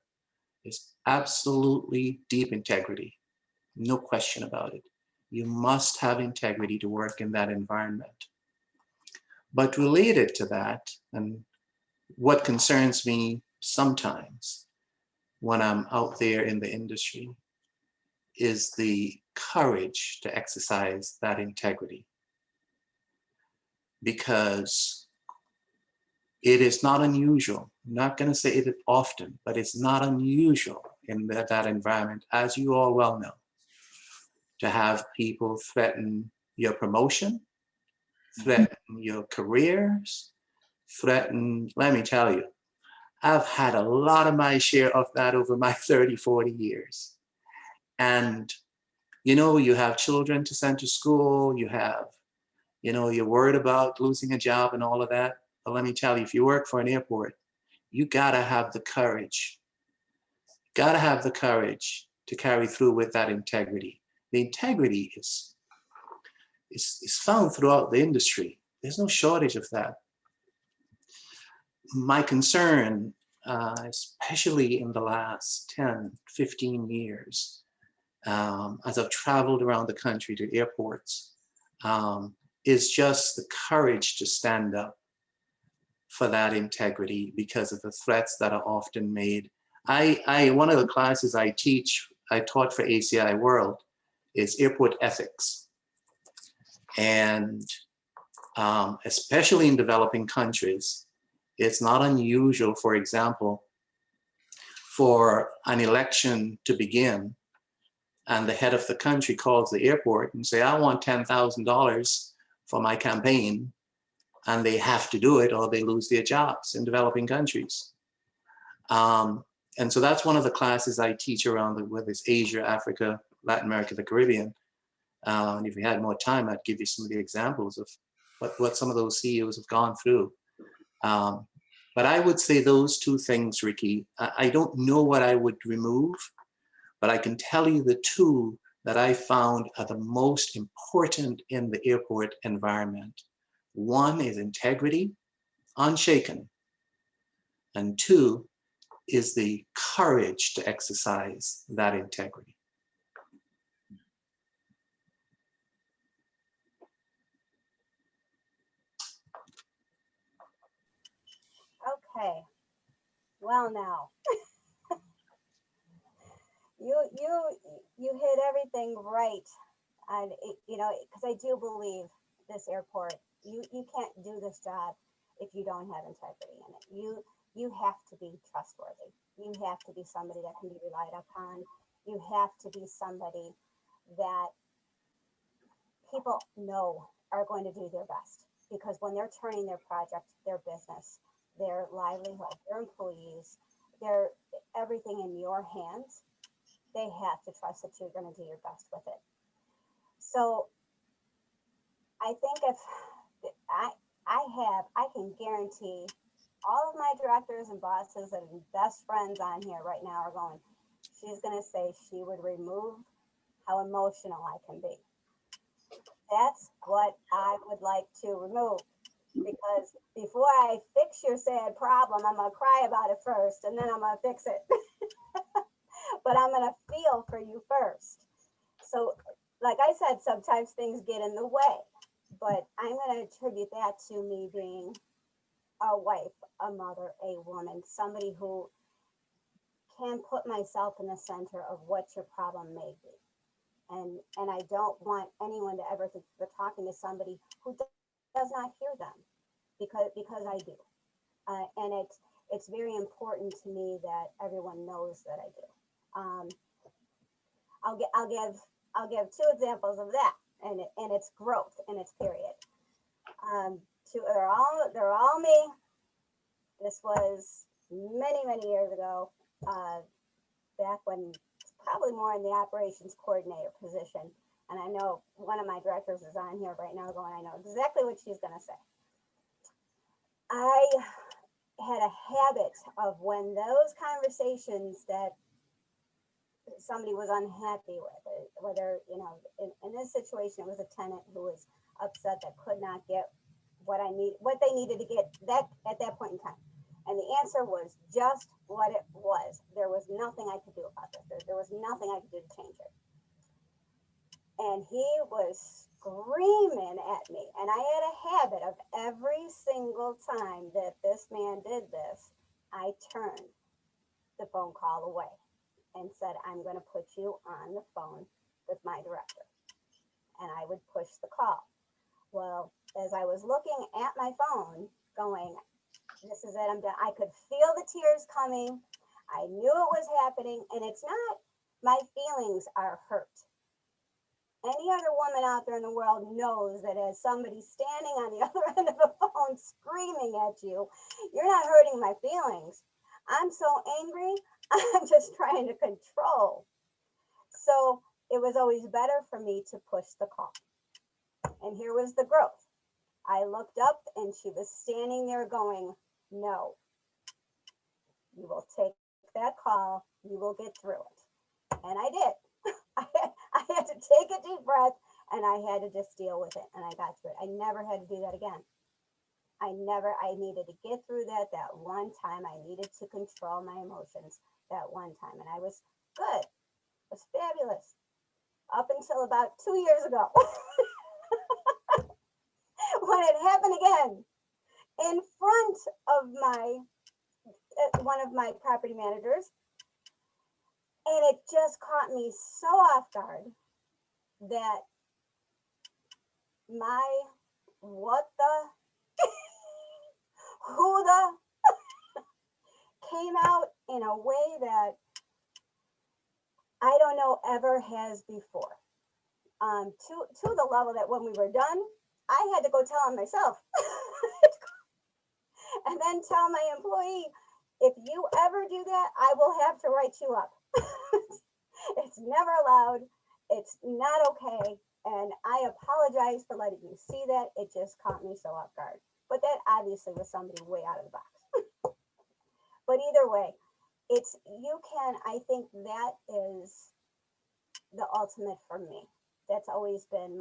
is absolutely deep integrity. No question about it. You must have integrity to work in that environment. But related to that, and what concerns me sometimes when I'm out there in the industry, is the courage to exercise that integrity. Because it is not unusual, I'm not going to say it often, but it's not unusual in that environment, as you all well know, to have people threaten your promotion, threaten your careers, threaten, let me tell you, I've had a lot of my share of that over my 30, 40 years. And, you know, you have children to send to school, you have, you know, you're worried about losing a job and all of that. But let me tell you, if you work for an airport, you gotta have the courage, to carry through with that integrity. The integrity is found throughout the industry. There's no shortage of that. My concern, especially in the last 10, 15 years, as I've traveled around the country to airports, is just the courage to stand up for that integrity because of the threats that are often made. One of the classes I taught for ACI World is airport ethics. And especially in developing countries, it's not unusual, for example, for an election to begin and the head of the country calls the airport and say, I want $10,000 for my campaign, and they have to do it or they lose their jobs in developing countries. And so that's one of the classes I teach around whether it's Asia, Africa, Latin America, the Caribbean. And if we had more time, I'd give you some of the examples of what some of those CEOs have gone through. But I would say those two things, Ricky. I don't know what I would remove, but I can tell you the two that I found are the most important in the airport environment. One is integrity, unshaken. And two is the courage to exercise that integrity. Okay, well now, you hit everything right, and you know, because I do believe this airport, you can't do this job if you don't have integrity in it. You have to be trustworthy. You have to be somebody that can be relied upon. You have to be somebody that people know are going to do their best, because when they're turning their project, their business, their livelihood, their employees, their everything in your hands, they have to trust that you're going to do your best with it. So I think if I can guarantee all of my directors and bosses and best friends on here right now are going, she's going to say she would remove how emotional I can be. That's what I would like to remove, because before I fix your sad problem, I'm going to cry about it first, and then I'm going to fix it. But I'm going to feel for you first. So, like I said, sometimes things get in the way, but I'm going to attribute that to me being a wife, a mother, a woman, somebody who can put myself in the center of what your problem may be. And I don't want anyone to ever think they're talking to somebody who does not hear them, because I do. And it's very important to me that everyone knows that I do. I'll give two examples of that, and its growth and its period. They're all me. This was many years ago, back when probably more in the operations coordinator position. And I know one of my directors is on here right now going, I know exactly what she's going to say. I had a habit of, when those conversations that somebody was unhappy with, whether, in this situation, it was a tenant who was upset that could not get what they needed to get that at that point in time. And the answer was just what it was. There was nothing I could do about this. There was nothing I could do to change it. And he was screaming at me. And I had a habit of, every single time that this man did this, I turned the phone call away and said, I'm going to put you on the phone with my director. And I would push the call. Well, as I was looking at my phone going, this is it, I'm done. I could feel the tears coming. I knew it was happening. And it's not, my feelings are hurt. Any other woman out there in the world knows that as somebody standing on the other end of the phone screaming at you, you're not hurting my feelings. I'm so angry, I'm just trying to control. So it was always better for me to push the call. And here was the growth. I looked up and she was standing there going, no, you will take that call, you will get through it. And I did. I had to take a deep breath and I had to just deal with it, and I got through it. I never had to do that again. I needed to get through that one time. I needed to control my emotions that one time, and I was good. It was fabulous. Up until about 2 years ago, when it happened again in front of one of my property managers. And it just caught me so off guard that what the, who the came out in a way that I don't know ever has before. To the level that when we were done, I had to go tell him myself. And then tell my employee, if you ever do that, I will have to write you up. It's never allowed. It's not okay. And I apologize for letting you see that. It just caught me so off guard. But that obviously was somebody way out of the box. But either way, I think that is the ultimate for me. That's always been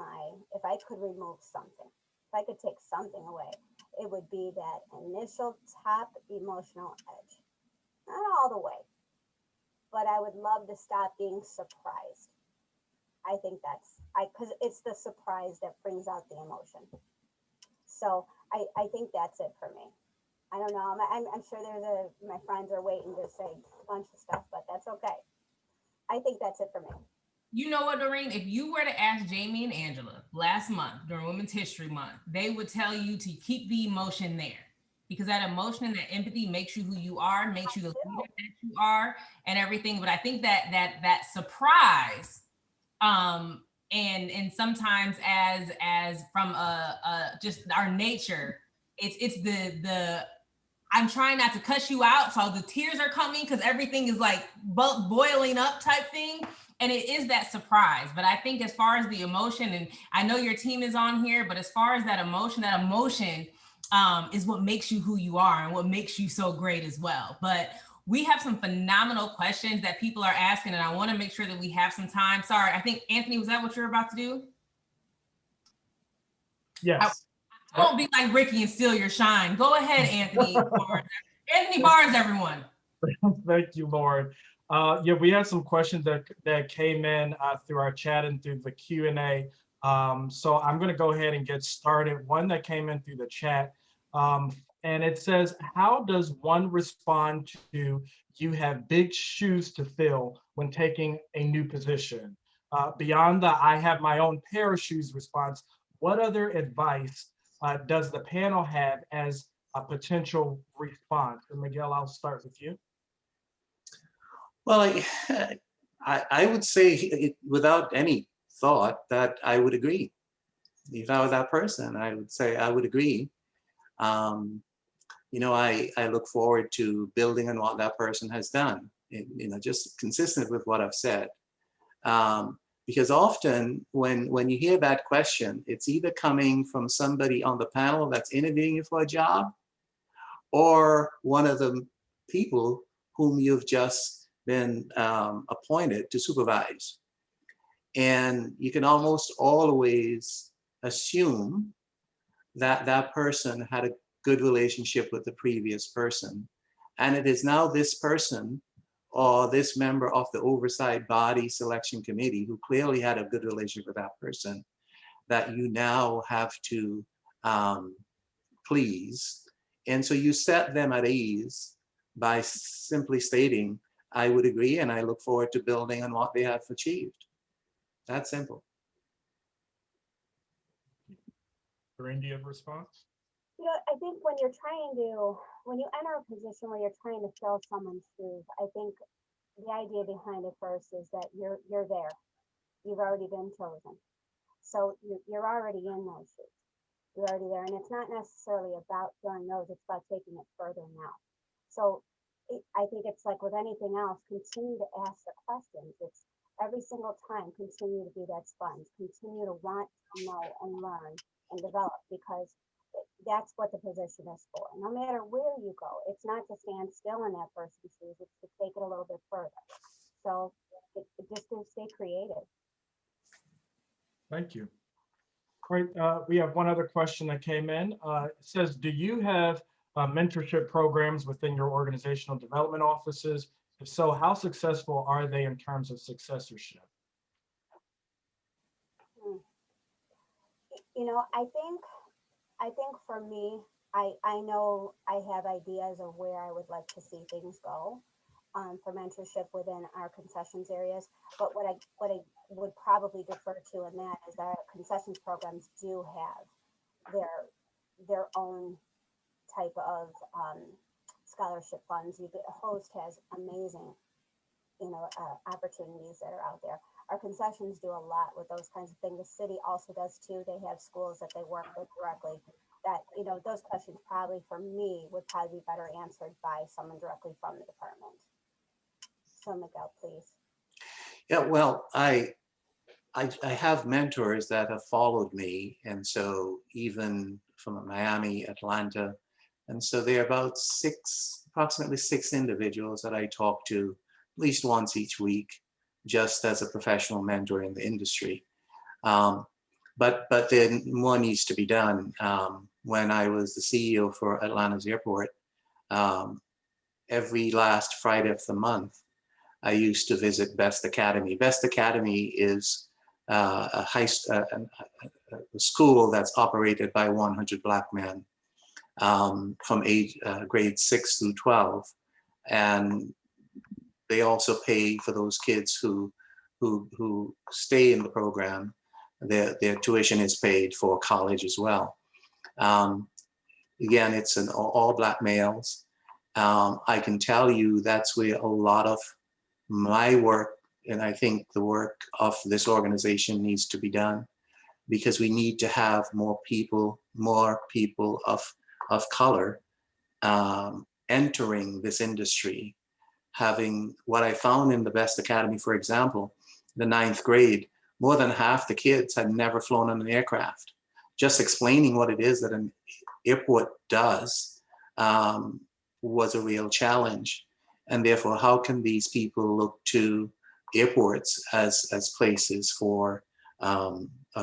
if I could remove something, if I could take something away, it would be that initial top emotional edge. Not all the way, but I would love to stop being surprised. I think because it's the surprise that brings out the emotion. So I think that's it for me. I don't know. I'm sure my friends are waiting to say a bunch of stuff, but that's okay. I think that's it for me. You know what, Dorine? If you were to ask Jamie and Angela last month during Women's History Month, they would tell you to keep the emotion there, because that emotion and that empathy makes you who you are, makes you the leader that you are, and everything. But I think that surprise, and sometimes as from just our nature, it's the I'm trying not to cuss you out, so the tears are coming because everything is like boiling up type thing. And it is that surprise. But I think as far as the emotion, and I know your team is on here, but as far as that emotion is what makes you who you are and what makes you so great as well. But we have some phenomenal questions that people are asking, and I want to make sure that we have some time. Sorry, I think, Anthony, was that what you're about to do? Yes. I won't be like Ricky and steal your shine. Go ahead, Anthony Barnes. Anthony Barnes, everyone. Thank you, Lauryn. Yeah, we had some questions that came in through our chat and through the Q&A. So I'm going to go ahead and get started. One that came in through the chat, and it says, how does one respond to you have big shoes to fill when taking a new position? Beyond the I have my own pair of shoes response, what other advice does the panel have as a potential response? And Miguel, I'll start with you. Well, I would say without any thought that I would agree. If I was that person, I would say I would agree. You know, I look forward to building on what that person has done, you know, just consistent with what I've said. Because often when you hear that question, it's either coming from somebody on the panel that's interviewing you for a job, or one of the people whom you've just been appointed to supervise. And you can almost always assume that that person had a good relationship with the previous person. And it is now this person or this member of the oversight body selection committee who clearly had a good relationship with that person that you now have to please. And so you set them at ease by simply stating, I would agree, and I look forward to building on what they have achieved. That simple. Dorine, do you have a response? You know, I think when you enter a position where you're trying to fill someone's shoes, I think the idea behind it first is that you're there. You've already been chosen. So you're already in those shoes. You're already there. And it's not necessarily about filling those, it's about taking it further now. So I think it's like with anything else, continue to ask the questions. It's every single time, continue to be that sponge, continue to want to know and learn and develop, because that's what the position is for. No matter where you go, it's not to stand still in that person's shoes, it's to take it a little bit further. So it just to stay creative. Thank you. All right, we have one other question that came in. It says, do you have mentorship programs within your organizational development offices? If so, how successful are they in terms of successorship? You know, I think for me, I know I have ideas of where I would like to see things go for mentorship within our concessions areas. But what I would probably defer to in that is that our concessions programs do have their own type of scholarship funds. Host has amazing, you know, opportunities that are out there. Our concessions do a lot with those kinds of things. The city also does too. They have schools that they work with directly. That, you know, those questions probably for me would probably be better answered by someone directly from the department. So Miguel, please. Yeah, well, I have mentors that have followed me, and so even from Miami, Atlanta, and so there are about approximately six individuals that I talk to at least once each week, just as a professional mentor in the industry. But then more needs to be done. When I was the CEO for Atlanta's airport, every last Friday of the month, I used to visit Best Academy. Best Academy is a school that's operated by 100 Black men from grades 6 through 12. And they also pay for those kids who stay in the program. Their tuition is paid for college as well. Again, it's an all Black males. I can tell you that's where a lot of my work, and I think the work of this organization, needs to be done, because we need to have more people of color entering this industry. Having what I found in the Best Academy, for example, the 9th grade, more than half the kids had never flown on an aircraft. Just explaining what it is that an airport does was a real challenge. And therefore, how can these people look to airports as places for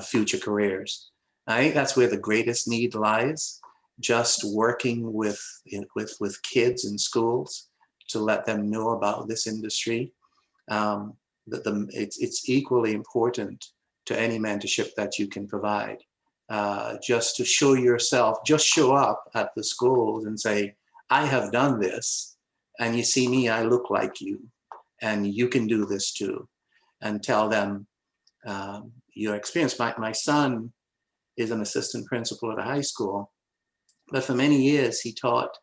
future careers? I think that's where the greatest need lies, just working with kids in schools to let them know about this industry. It's equally important to any mentorship that you can provide. Just to show yourself, just show up at the schools and say, I have done this, and you see me, I look like you, and you can do this too. And tell them your experience. My son is an assistant principal at a high school, But for many years, he taught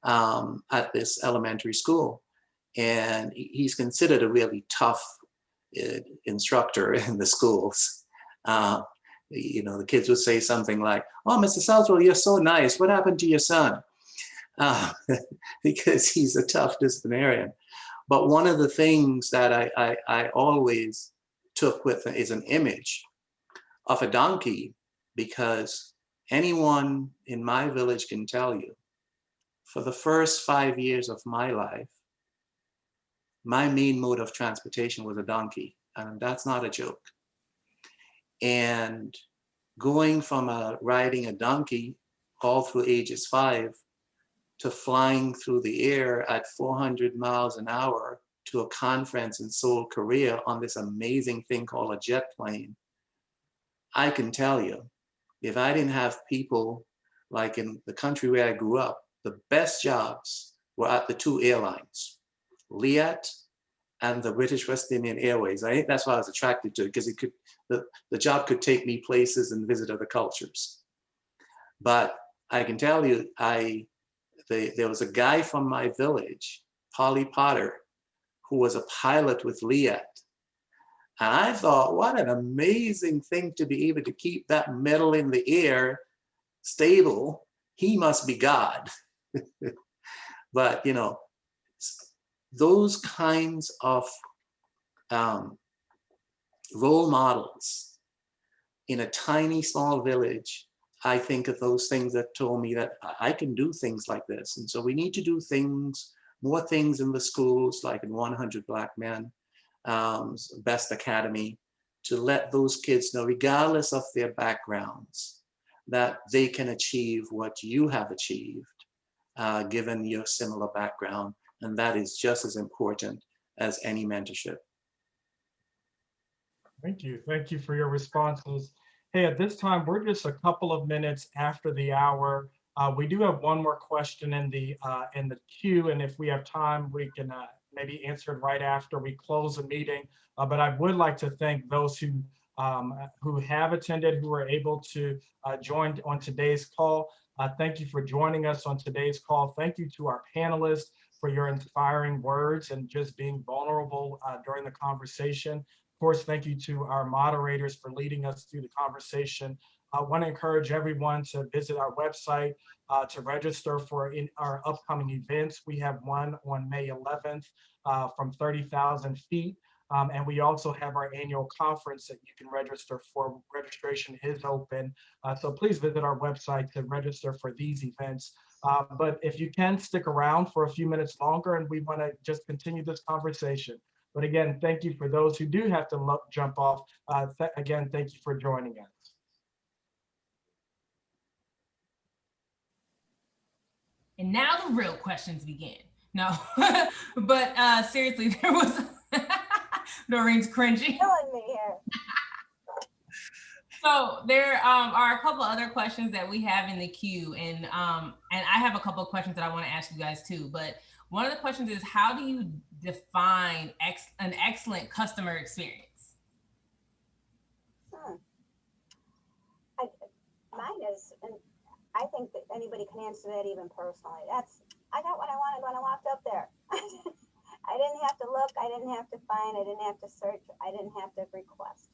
at this elementary school. And he's considered a really tough instructor in the schools. You know, the kids would say something like, "Oh, Mr. Southwell, you're so nice. What happened to your son?" Because he's a tough disciplinarian. But one of the things that I always took with is an image of a donkey, because anyone in my village can tell you, for the first 5 years of my life, my main mode of transportation was a donkey, and that's not a joke. And going from riding a donkey all through ages 5 to flying through the air at 400 miles an hour to a conference in Seoul, Korea on this amazing thing called a jet plane, I can tell you, if I didn't have people like in the country where I grew up, the best jobs were at the 2 airlines, Liat and the British West Indian Airways. I think that's why I was attracted to it, because it could, the job could take me places and visit other cultures. But I can tell you, there was a guy from my village, Polly Potter, who was a pilot with Liat. And I thought, what an amazing thing to be able to keep that metal in the air stable. He must be God. But, you know, those kinds of role models in a tiny, small village, I think of those things that told me that I can do things like this. And so we need to do things, more things in the schools, like in 100 Black Men, Best Academy, to let those kids know, regardless of their backgrounds, that they can achieve what you have achieved, given your similar background. And that is just as important as any mentorship. Thank you. Thank you for your responses. Hey, at this time, we're just a couple of minutes after the hour. We do have one more question in the queue, and if we have time, we can maybe answer it right after we close the meeting. But I would like to thank those who have attended, who were able to join on today's call. Thank you for joining us on today's call. Thank you to our panelists for your inspiring words and just being vulnerable during the conversation. Of course, thank you to our moderators for leading us through the conversation. I want to encourage everyone to visit our website to register for our upcoming events. We have one on May 11th from 30,000 feet. And we also have our annual conference that you can register for. Registration is open. So please visit our website to register for these events. But if you can, stick around for a few minutes longer, and we want to just continue this conversation. But again, thank you for those who do have to jump off. Again, thank you for joining us. And now the real questions begin. No, but seriously, there was Doreen's cringing. Killing me here. So there are a couple other questions that we have in the queue, and I have a couple of questions that I want to ask you guys too. But one of the questions is, how do you define an excellent customer experience? Mine is, and I think that anybody can answer that even personally. I got what I wanted when I walked up there. I didn't have to look, I didn't have to find, I didn't have to search, I didn't have to request.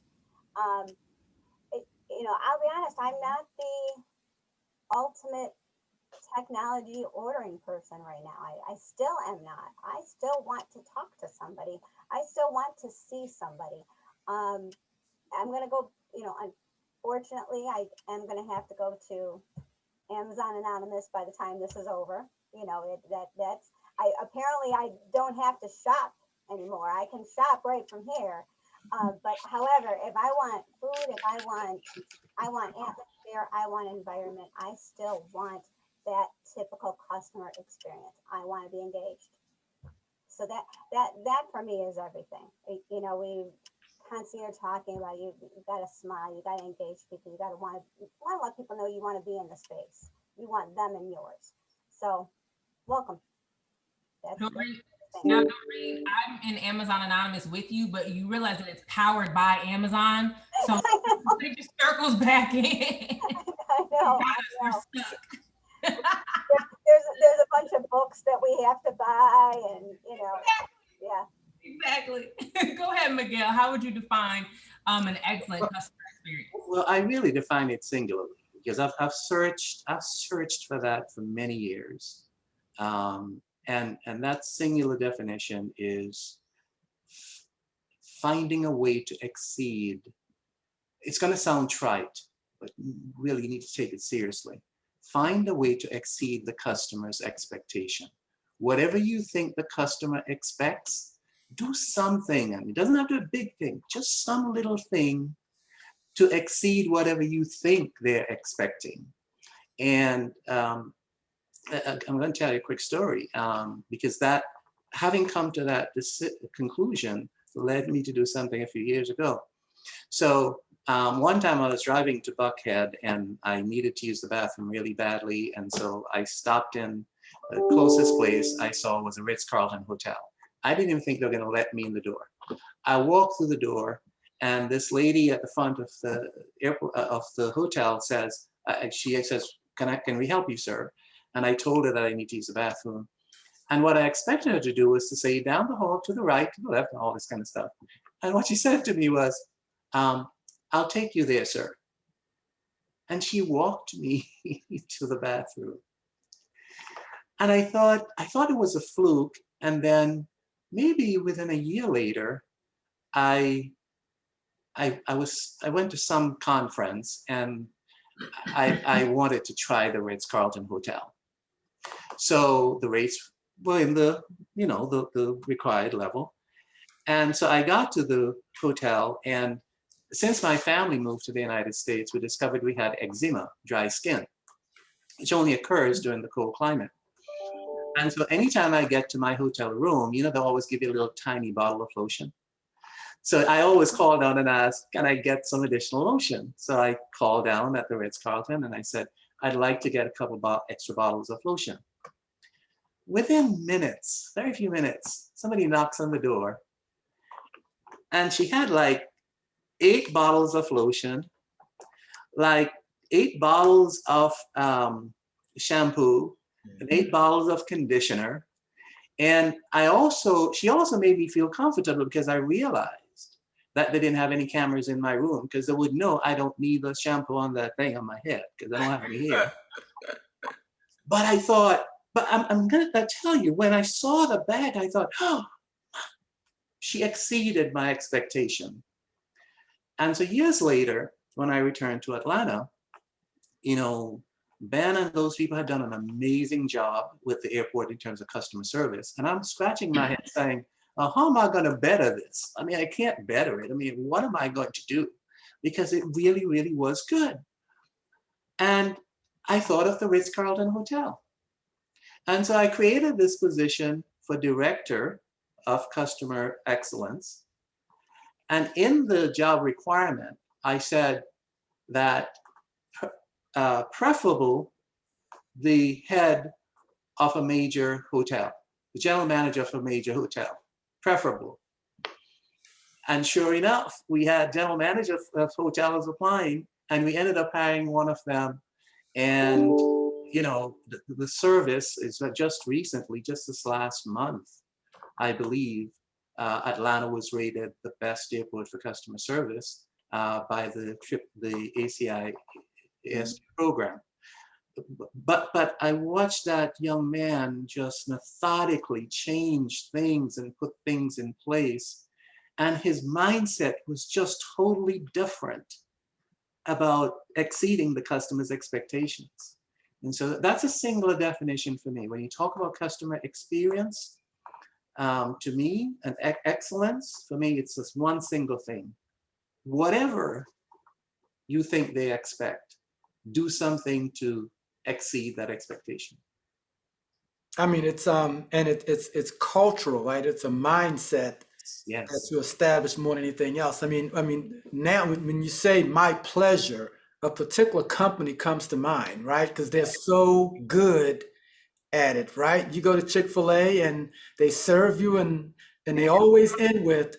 You know, I'll be honest, I'm not the ultimate technology ordering person right now. I still am not. I still want to talk to somebody. I still want to see somebody. I'm going to go, you know, unfortunately, I am going to have to go to Amazon Anonymous by the time this is over. You know, apparently I don't have to shop anymore. I can shop right from here. But however, if I want food, if I want atmosphere, I want environment, I still want that typical customer experience. I want to be engaged. So that for me is everything. You know, we constantly are talking about you got to smile, you got to engage people, you got to want to let people know you want to be in the space. You want them in yours. So welcome. Now, Doreen, I'm in Amazon Anonymous with you, but you realize that it's powered by Amazon, so it just circles back in. I know. There's a bunch of books that we have to buy, and yeah. Exactly. Go ahead, Miguel. How would you define an excellent customer experience? Well, I really define it singularly because I've searched for that for many years, and that singular definition is finding a way to exceed. It's going to sound trite, but really you need to take it seriously. Find a way to exceed the customer's expectation. Whatever you think the customer expects, do something. And it doesn't have to be a big thing, just some little thing to exceed whatever you think they're expecting. And I'm going to tell you a quick story because that, having come to that conclusion, led me to do something a few years ago. So one time I was driving to Buckhead and I needed to use the bathroom really badly. And so I stopped in the closest place I saw was a Ritz-Carlton hotel. I didn't even think they were going to let me in the door. I walked through the door and this lady at the front of the airport of the hotel says, she says, can we help you, sir? And I told her that I need to use the bathroom. And what I expected her to do was to say down the hall, to the right, to the left, and all this kind of stuff. And what she said to me was, I'll take you there, sir. And she walked me to the bathroom. And I thought it was a fluke. And then maybe within a year later, I went to some conference and I wanted to try the Ritz-Carlton Hotel. So the rates were in the required level. And so I got to the hotel, and since my family moved to the United States, we discovered we had eczema, dry skin, which only occurs during the cold climate. And so anytime I get to my hotel room, they always give you a little tiny bottle of lotion. So I always call down and ask, can I get some additional lotion? So I called down at the Ritz-Carlton and I said, I'd like to get a couple extra bottles of lotion. Within minutes, very few minutes, somebody knocks on the door and she had like 8 bottles of lotion, like 8 bottles of shampoo, and 8 bottles of conditioner. And she also made me feel comfortable because I realized that they didn't have any cameras in my room because they would know I don't need the shampoo on that thing on my head because I don't have any hair. But I thought, I'm going to tell you, when I saw the bag, I thought, oh, she exceeded my expectation. And so years later, when I returned to Atlanta, Ben and those people had done an amazing job with the airport in terms of customer service. And I'm scratching my head saying, how am I going to better this? I mean, I can't better it. I mean, what am I going to do? Because it really, really was good. And I thought of the Ritz-Carlton Hotel. And so I created this position for Director of Customer Excellence. And in the job requirement, I said that preferable the head of a major hotel, the general manager of a major hotel, preferable. And sure enough, we had general managers of hotels applying, and we ended up hiring one of them. And the service is just recently, just this last month, I believe, Atlanta was rated the best airport for customer service by the ACIS program. But I watched that young man just methodically change things and put things in place. And his mindset was just totally different about exceeding the customer's expectations. And so that's a singular definition for me. When you talk about customer experience, to me, an excellence, for me, it's just one single thing. Whatever you think they expect, do something to exceed that expectation. I mean, it's cultural, right? It's a mindset that you establish more than anything else. I mean, now when you say my pleasure, a particular company comes to mind, right? Because they're so good at it, right? You go to Chick-fil-A and they serve you and they always end with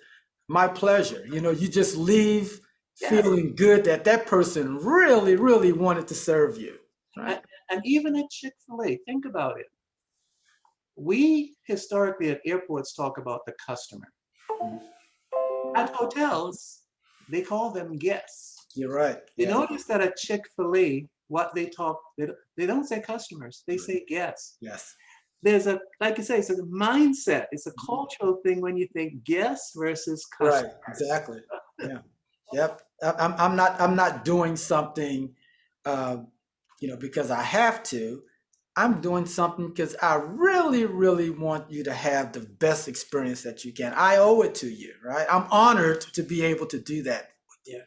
my pleasure. You just leave feeling good that person really, really wanted to serve you. Right? And even at Chick-fil-A, think about it. We historically at airports talk about the customer. At hotels, they call them guests. You're right. You Yeah. notice that at Chick-fil-A, what they talk, they don't say customers, they say guests. Yes. There's a, like you say, it's a mindset, it's a cultural thing when you think guests versus customer. Right. Exactly. Yeah. Yep. I'm not doing something, because I have to. I'm doing something because I really, really want you to have the best experience that you can. I owe it to you, right? I'm honored to be able to do that. Yeah.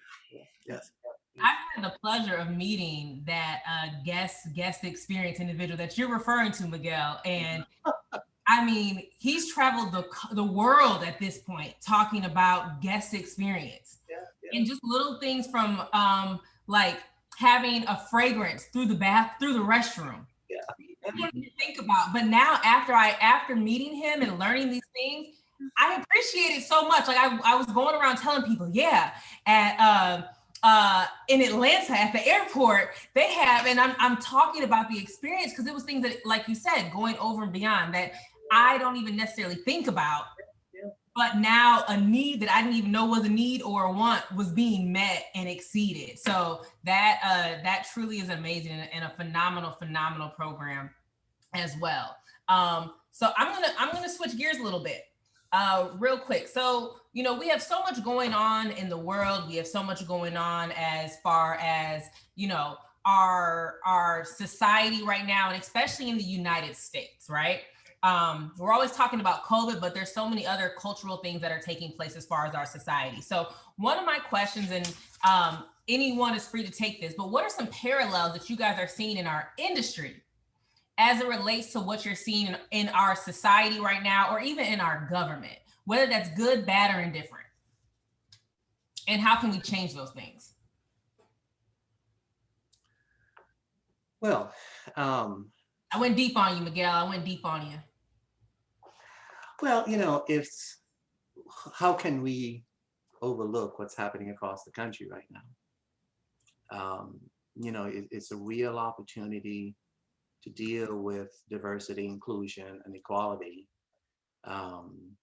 Yes. I've had the pleasure of meeting that guest experience individual that you're referring to, Miguel. And I mean, he's traveled the world at this point talking about guest experience. And just little things from like having a fragrance through the restroom. Yeah. I didn't even think about, but now after meeting him and learning these things, I appreciate it so much. Like I was going around telling people, yeah, at in Atlanta at the airport, they have, and I'm talking about the experience because it was things that, like you said, going over and beyond that I don't even necessarily think about. But now a need that I didn't even know was a need or a want was being met and exceeded. So that truly is amazing and a phenomenal program as well. So I'm gonna switch gears a little bit, real quick. So we have so much going on in the world. We have so much going on as far as our society right now, and especially in the United States, right? We're always talking about COVID, but there's so many other cultural things that are taking place as far as our society. So one of my questions, and anyone is free to take this, but what are some parallels that you guys are seeing in our industry as it relates to what you're seeing in our society right now, or even in our government, whether that's good, bad, or indifferent? And how can we change those things? Well, I went deep on you, Miguel. I went deep on you. Well, how can we overlook what's happening across the country right now? It's a real opportunity to deal with diversity, inclusion, and equality. And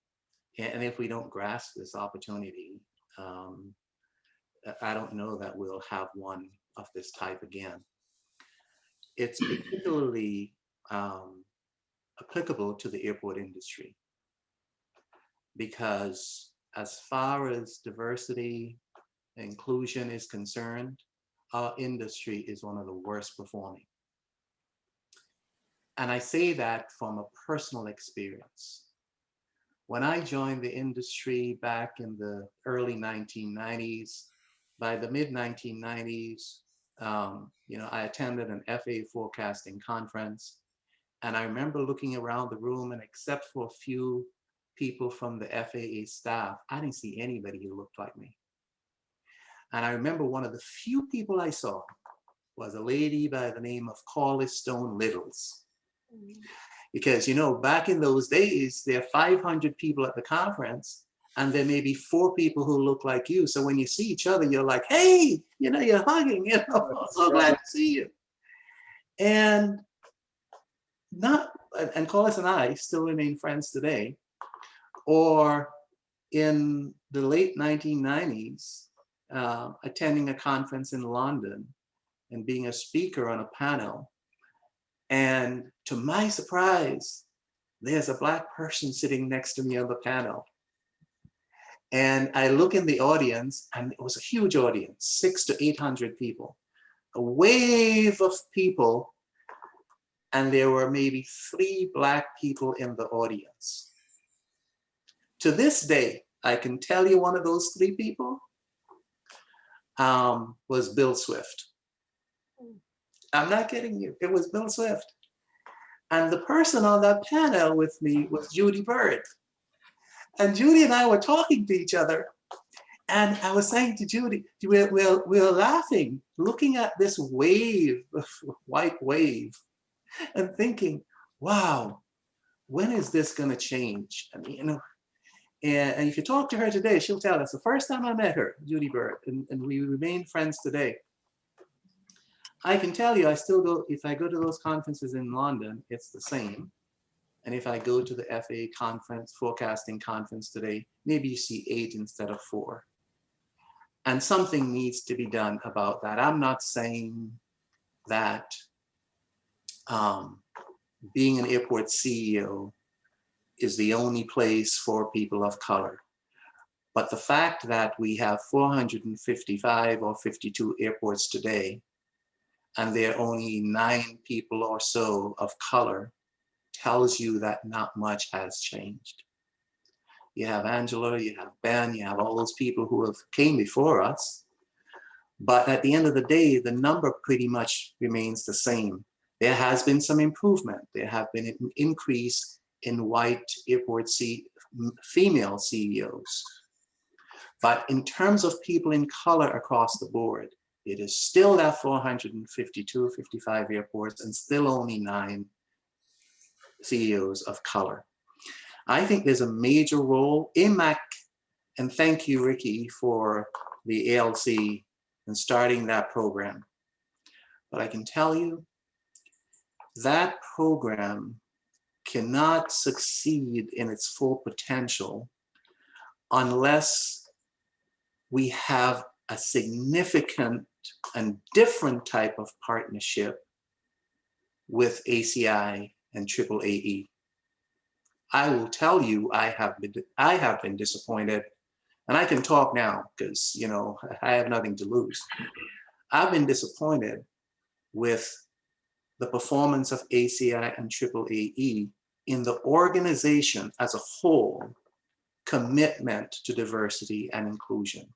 if we don't grasp this opportunity, I don't know that we'll have one of this type again. It's particularly applicable to the airport industry, because as far as diversity and inclusion is concerned, our industry is one of the worst performing. And I say that from a personal experience. When I joined the industry back in the early 1990s, by the mid 1990s, I attended an FAA forecasting conference, and I remember looking around the room, and except for a few people from the FAA staff, I didn't see anybody who looked like me. And I remember one of the few people I saw was a lady by the name of Corliss Stone Littles. Because, back in those days, there are 500 people at the conference, and there may be 4 people who look like you. So when you see each other, you're like, hey, you're hugging, so glad to see you. And Corliss and I still remain friends today. Or in the late 1990s, attending a conference in London and being a speaker on a panel. And to my surprise, there's a Black person sitting next to me on the panel. And I look in the audience, and it was a huge audience, 600 to 800 people, a wave of people. And there were maybe 3 Black people in the audience. To this day, I can tell you one of those 3 people was Bill Swift. I'm not kidding you. It was Bill Swift. And the person on that panel with me was Judy Bird. And Judy and I were talking to each other. And I was saying to Judy, we're laughing, looking at this wave, white wave, and thinking, wow, when is this going to change? I mean, and if you talk to her today, she'll tell us the first time I met her, Judy Bird, and we remain friends today. I can tell you, I still go, if I go to those conferences in London, it's the same. And if I go to the FAA conference, forecasting conference today, maybe you see 8 instead of 4. And something needs to be done about that. I'm not saying that being an airport CEO is the only place for people of color. But the fact that we have 455 or 52 airports today, and there are only 9 people or so of color, tells you that not much has changed. You have Angela, you have Ben, you have all those people who have came before us. But at the end of the day, the number pretty much remains the same. There has been some improvement. There have been an increase in white airport female CEOs. But in terms of people in color across the board, it is still that 452, 55 airports and still only 9 CEOs of color. I think there's a major role. AMAC, and thank you, Ricky, for the ALC and starting that program. But I can tell you, that program cannot succeed in its full potential unless we have a significant and different type of partnership with ACI and AAAE. I will tell you, I have been disappointed, and I can talk now because, you know, I have nothing to lose. I've been disappointed with the performance of ACI and AAAE in the organization as a whole commitment to diversity and inclusion.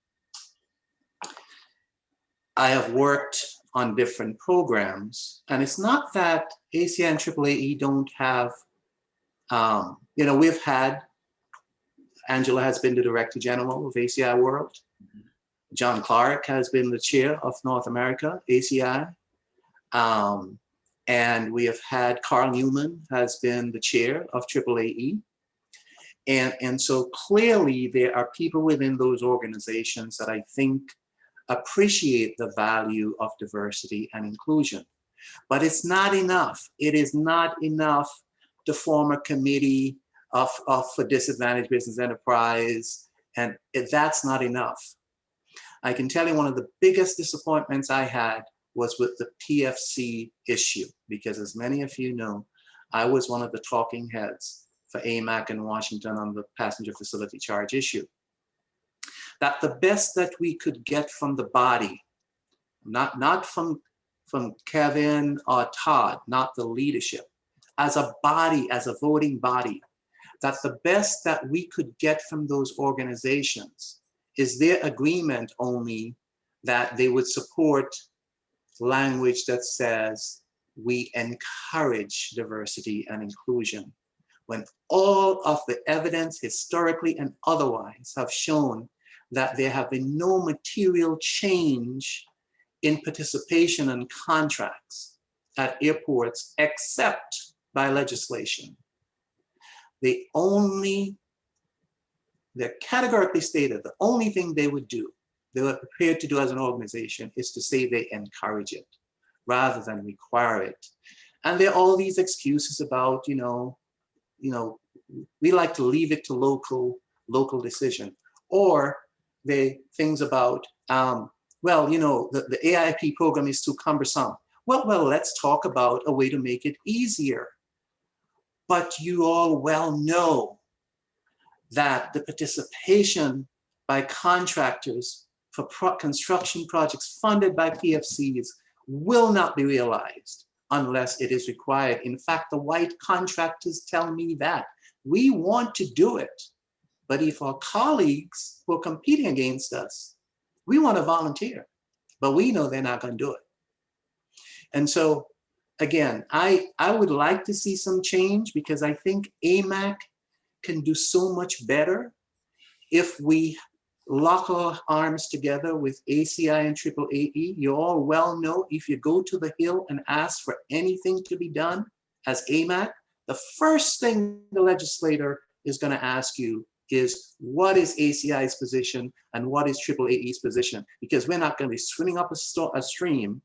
I have worked on different programs, and it's not that ACI and AAAE don't have, you know, we've had, Angela has been the Director General of ACI World. John Clark has been the chair of North America, ACI. And we have had Carl Newman has been the chair of AAAE. And so clearly there are people within those organizations that I think appreciate the value of diversity and inclusion. But it's not enough. It is not enough to form a committee for disadvantaged business enterprise, and that's not enough. I can tell you one of the biggest disappointments I had was with the PFC issue, because as many of you know, I was one of the talking heads for AMAC in Washington on the passenger facility charge issue. That the best that we could get from the body, not from Kevin or Todd, not the leadership, as a body, as a voting body, that the best that we could get from those organizations is their agreement only that they would support language that says we encourage diversity and inclusion, when all of the evidence historically and otherwise have shown that there have been no material change in participation in contracts at airports except by legislation. They're categorically stated the only thing they would do, they were prepared to do as an organization, is to say they encourage it rather than require it. And there are all these excuses about, you know, we like to leave it to local decision, or things about, well, you know, the AIP program is too cumbersome. Well, let's talk about a way to make it easier. But you all well know that the participation by contractors for construction projects funded by PFCs will not be realized unless it is required. In fact, the white contractors tell me that. We want to do it, but if our colleagues who are competing against us, we want to volunteer, but we know they're not going to do it. And so, again, I would like to see some change, because I think AMAC can do so much better if we lock our arms together with ACI and AAAE. You all well know, if you go to the Hill and ask for anything to be done as AMAC, the first thing the legislator is going to ask you is, what is ACI's position and what is AAAE's position? Because we're not going to be swimming up a stream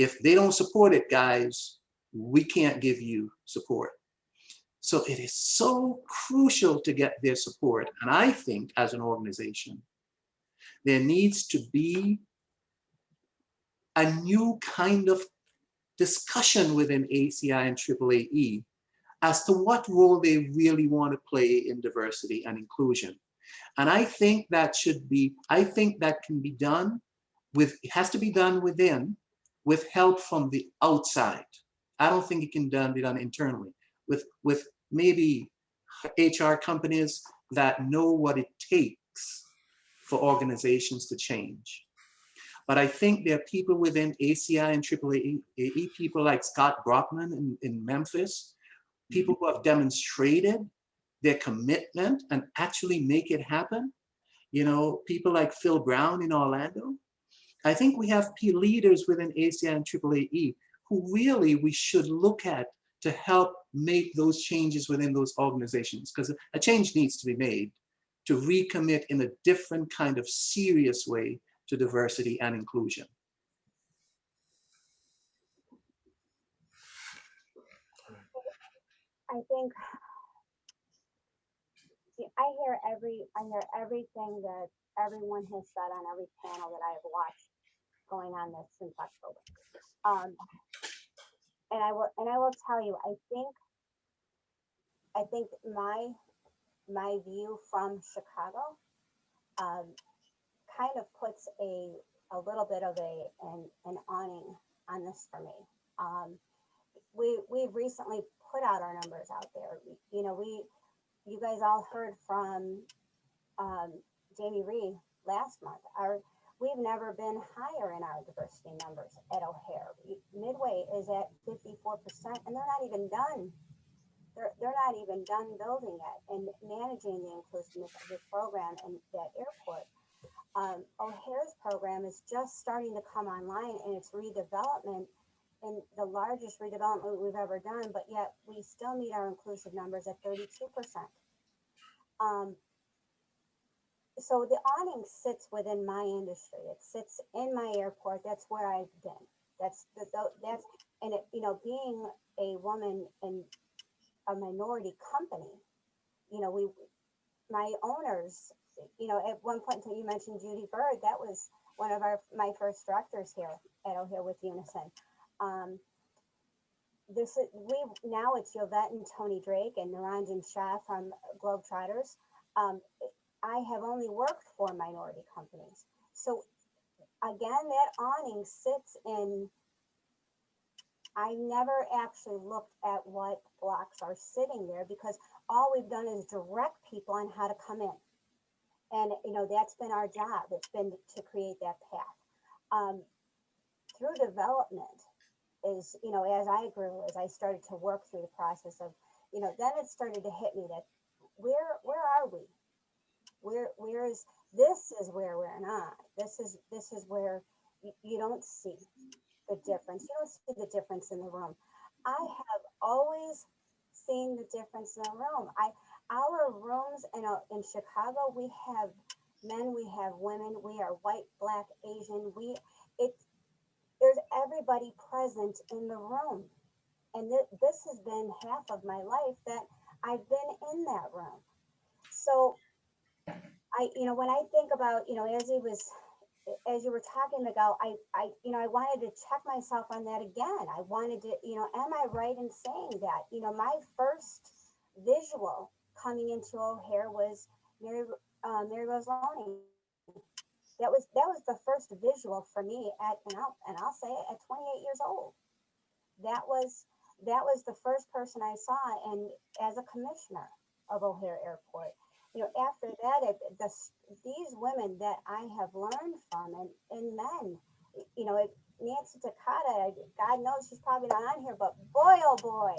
If they don't support it, guys, we can't give you support. So it is so crucial to get their support. And I think as an organization, there needs to be a new kind of discussion within ACI and AAAE as to what role they really want to play in diversity and inclusion. And I think that can be done with, it has to be done within, with help from the outside. I don't think it can be done internally with maybe HR companies that know what it takes for organizations to change. But I think there are people within ACI and AAAE, people like Scott Brockman in Memphis, people who have demonstrated their commitment and actually make it happen. You know, people like Phil Brown in Orlando. I think we have leaders within ACI and AAAE who really we should look at to help make those changes within those organizations, because a change needs to be made to recommit in a different kind of serious way to diversity and inclusion. I think I hear everything that everyone has said on every panel that I have watched going on this since October. And I will tell you, I think my view from Chicago kind of puts a little bit of an awning on this for me. We've recently put out our numbers out there. You know, you guys all heard from Jamie Reed last month. We've never been higher in our diversity numbers at O'Hare. Midway is at 54%, and they're not even done. They're not even done building it and managing the inclusiveness of this program and that airport. O'Hare's program is just starting to come online, and it's redevelopment, and the largest redevelopment we've ever done, but yet we still meet our inclusive numbers at 32%. So the awning sits within my industry. It sits in my airport. That's where I've been. That's and it, you know, being a woman in a minority company, you know, my owners, you know, at one point until you mentioned Judy Bird, that was one of my first directors here at O'Hare with Unison. Now it's Yvette and Tony Drake and Naranjan Shah from Globetrotters. I have only worked for minority companies. So again, that awning sits in, I never actually looked at what blocks are sitting there, because all we've done is direct people on how to come in. And, you know, that's been our job. It's been to create that path. Through development is, you know, as I grew, as I started to work through the process of, you know, then it started to hit me that where are we? Where is this? Is where we're not. This is where you don't see the difference. You don't see the difference in the room. I have always seen the difference in the room. Our rooms in Chicago, we have men, we have women, we are white, black, Asian. There's everybody present in the room, and this has been half of my life that I've been in that room. So you know, when I think about, you know, as you were talking, Miguel, you know, I wanted to check myself on that again. I wanted to, you know, am I right in saying that? You know, my first visual coming into O'Hare was Mary Rose Lowney. That was the first visual for me and I'll say it, at 28 years old. That was the first person I saw, and as a commissioner of O'Hare Airport. You know, after that, these women that I have learned from, and men, you know, Nancy Takata, God knows she's probably not on here, but boy, oh boy,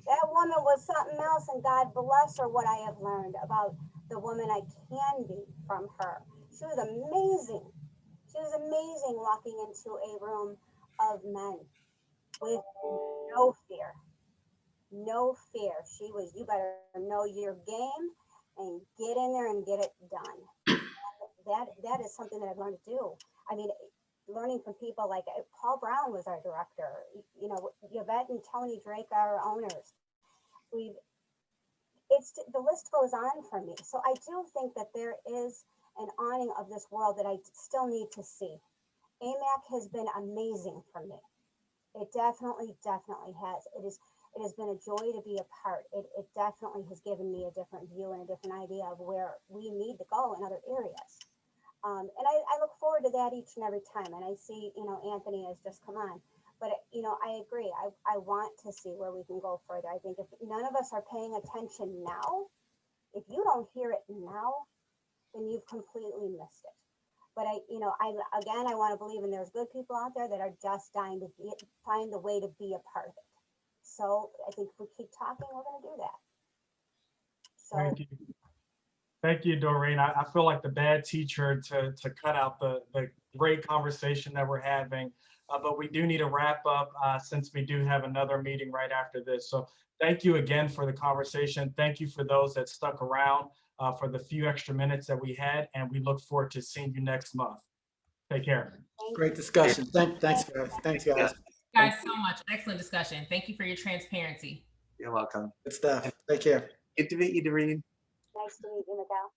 that woman was something else, and God bless her, what I have learned about the woman I can be from her. She was amazing. She was amazing walking into a room of men with no fear. No fear. She was, you better know your game and get in there and get it done. That is something that I've learned to do. I mean, learning from people like Paul Brown was our director. You know, Yvette and Tony Drake are our owners. The list goes on for me. So I do think that there is an awning of this world that I still need to see. AMAC has been amazing for me. It definitely has. It has been a joy to be a part. It definitely has given me a different view and a different idea of where we need to go in other areas. And I look forward to that each and every time. And I see, you know, Anthony has just come on. But, you know, I agree. I want to see where we can go further. I think if none of us are paying attention now, if you don't hear it now, then you've completely missed it. But I want to believe, and there's good people out there that are just dying to find the way to be a part of it. So I think if we keep talking, we're going to do that. So Thank you. Thank you, Dorine. I feel like the bad teacher to cut out the great conversation that we're having, but we do need to wrap up since we do have another meeting right after this. So thank you again for the conversation. Thank you for those that stuck around for the few extra minutes that we had, and we look forward to seeing you next month. Take care. Great discussion. Thanks, guys. Thanks, guys. Guys, so much. Excellent discussion. Thank you for your transparency. You're welcome. Good stuff. Take care. Good to meet you, Dorine. nice to meet you, Miguel.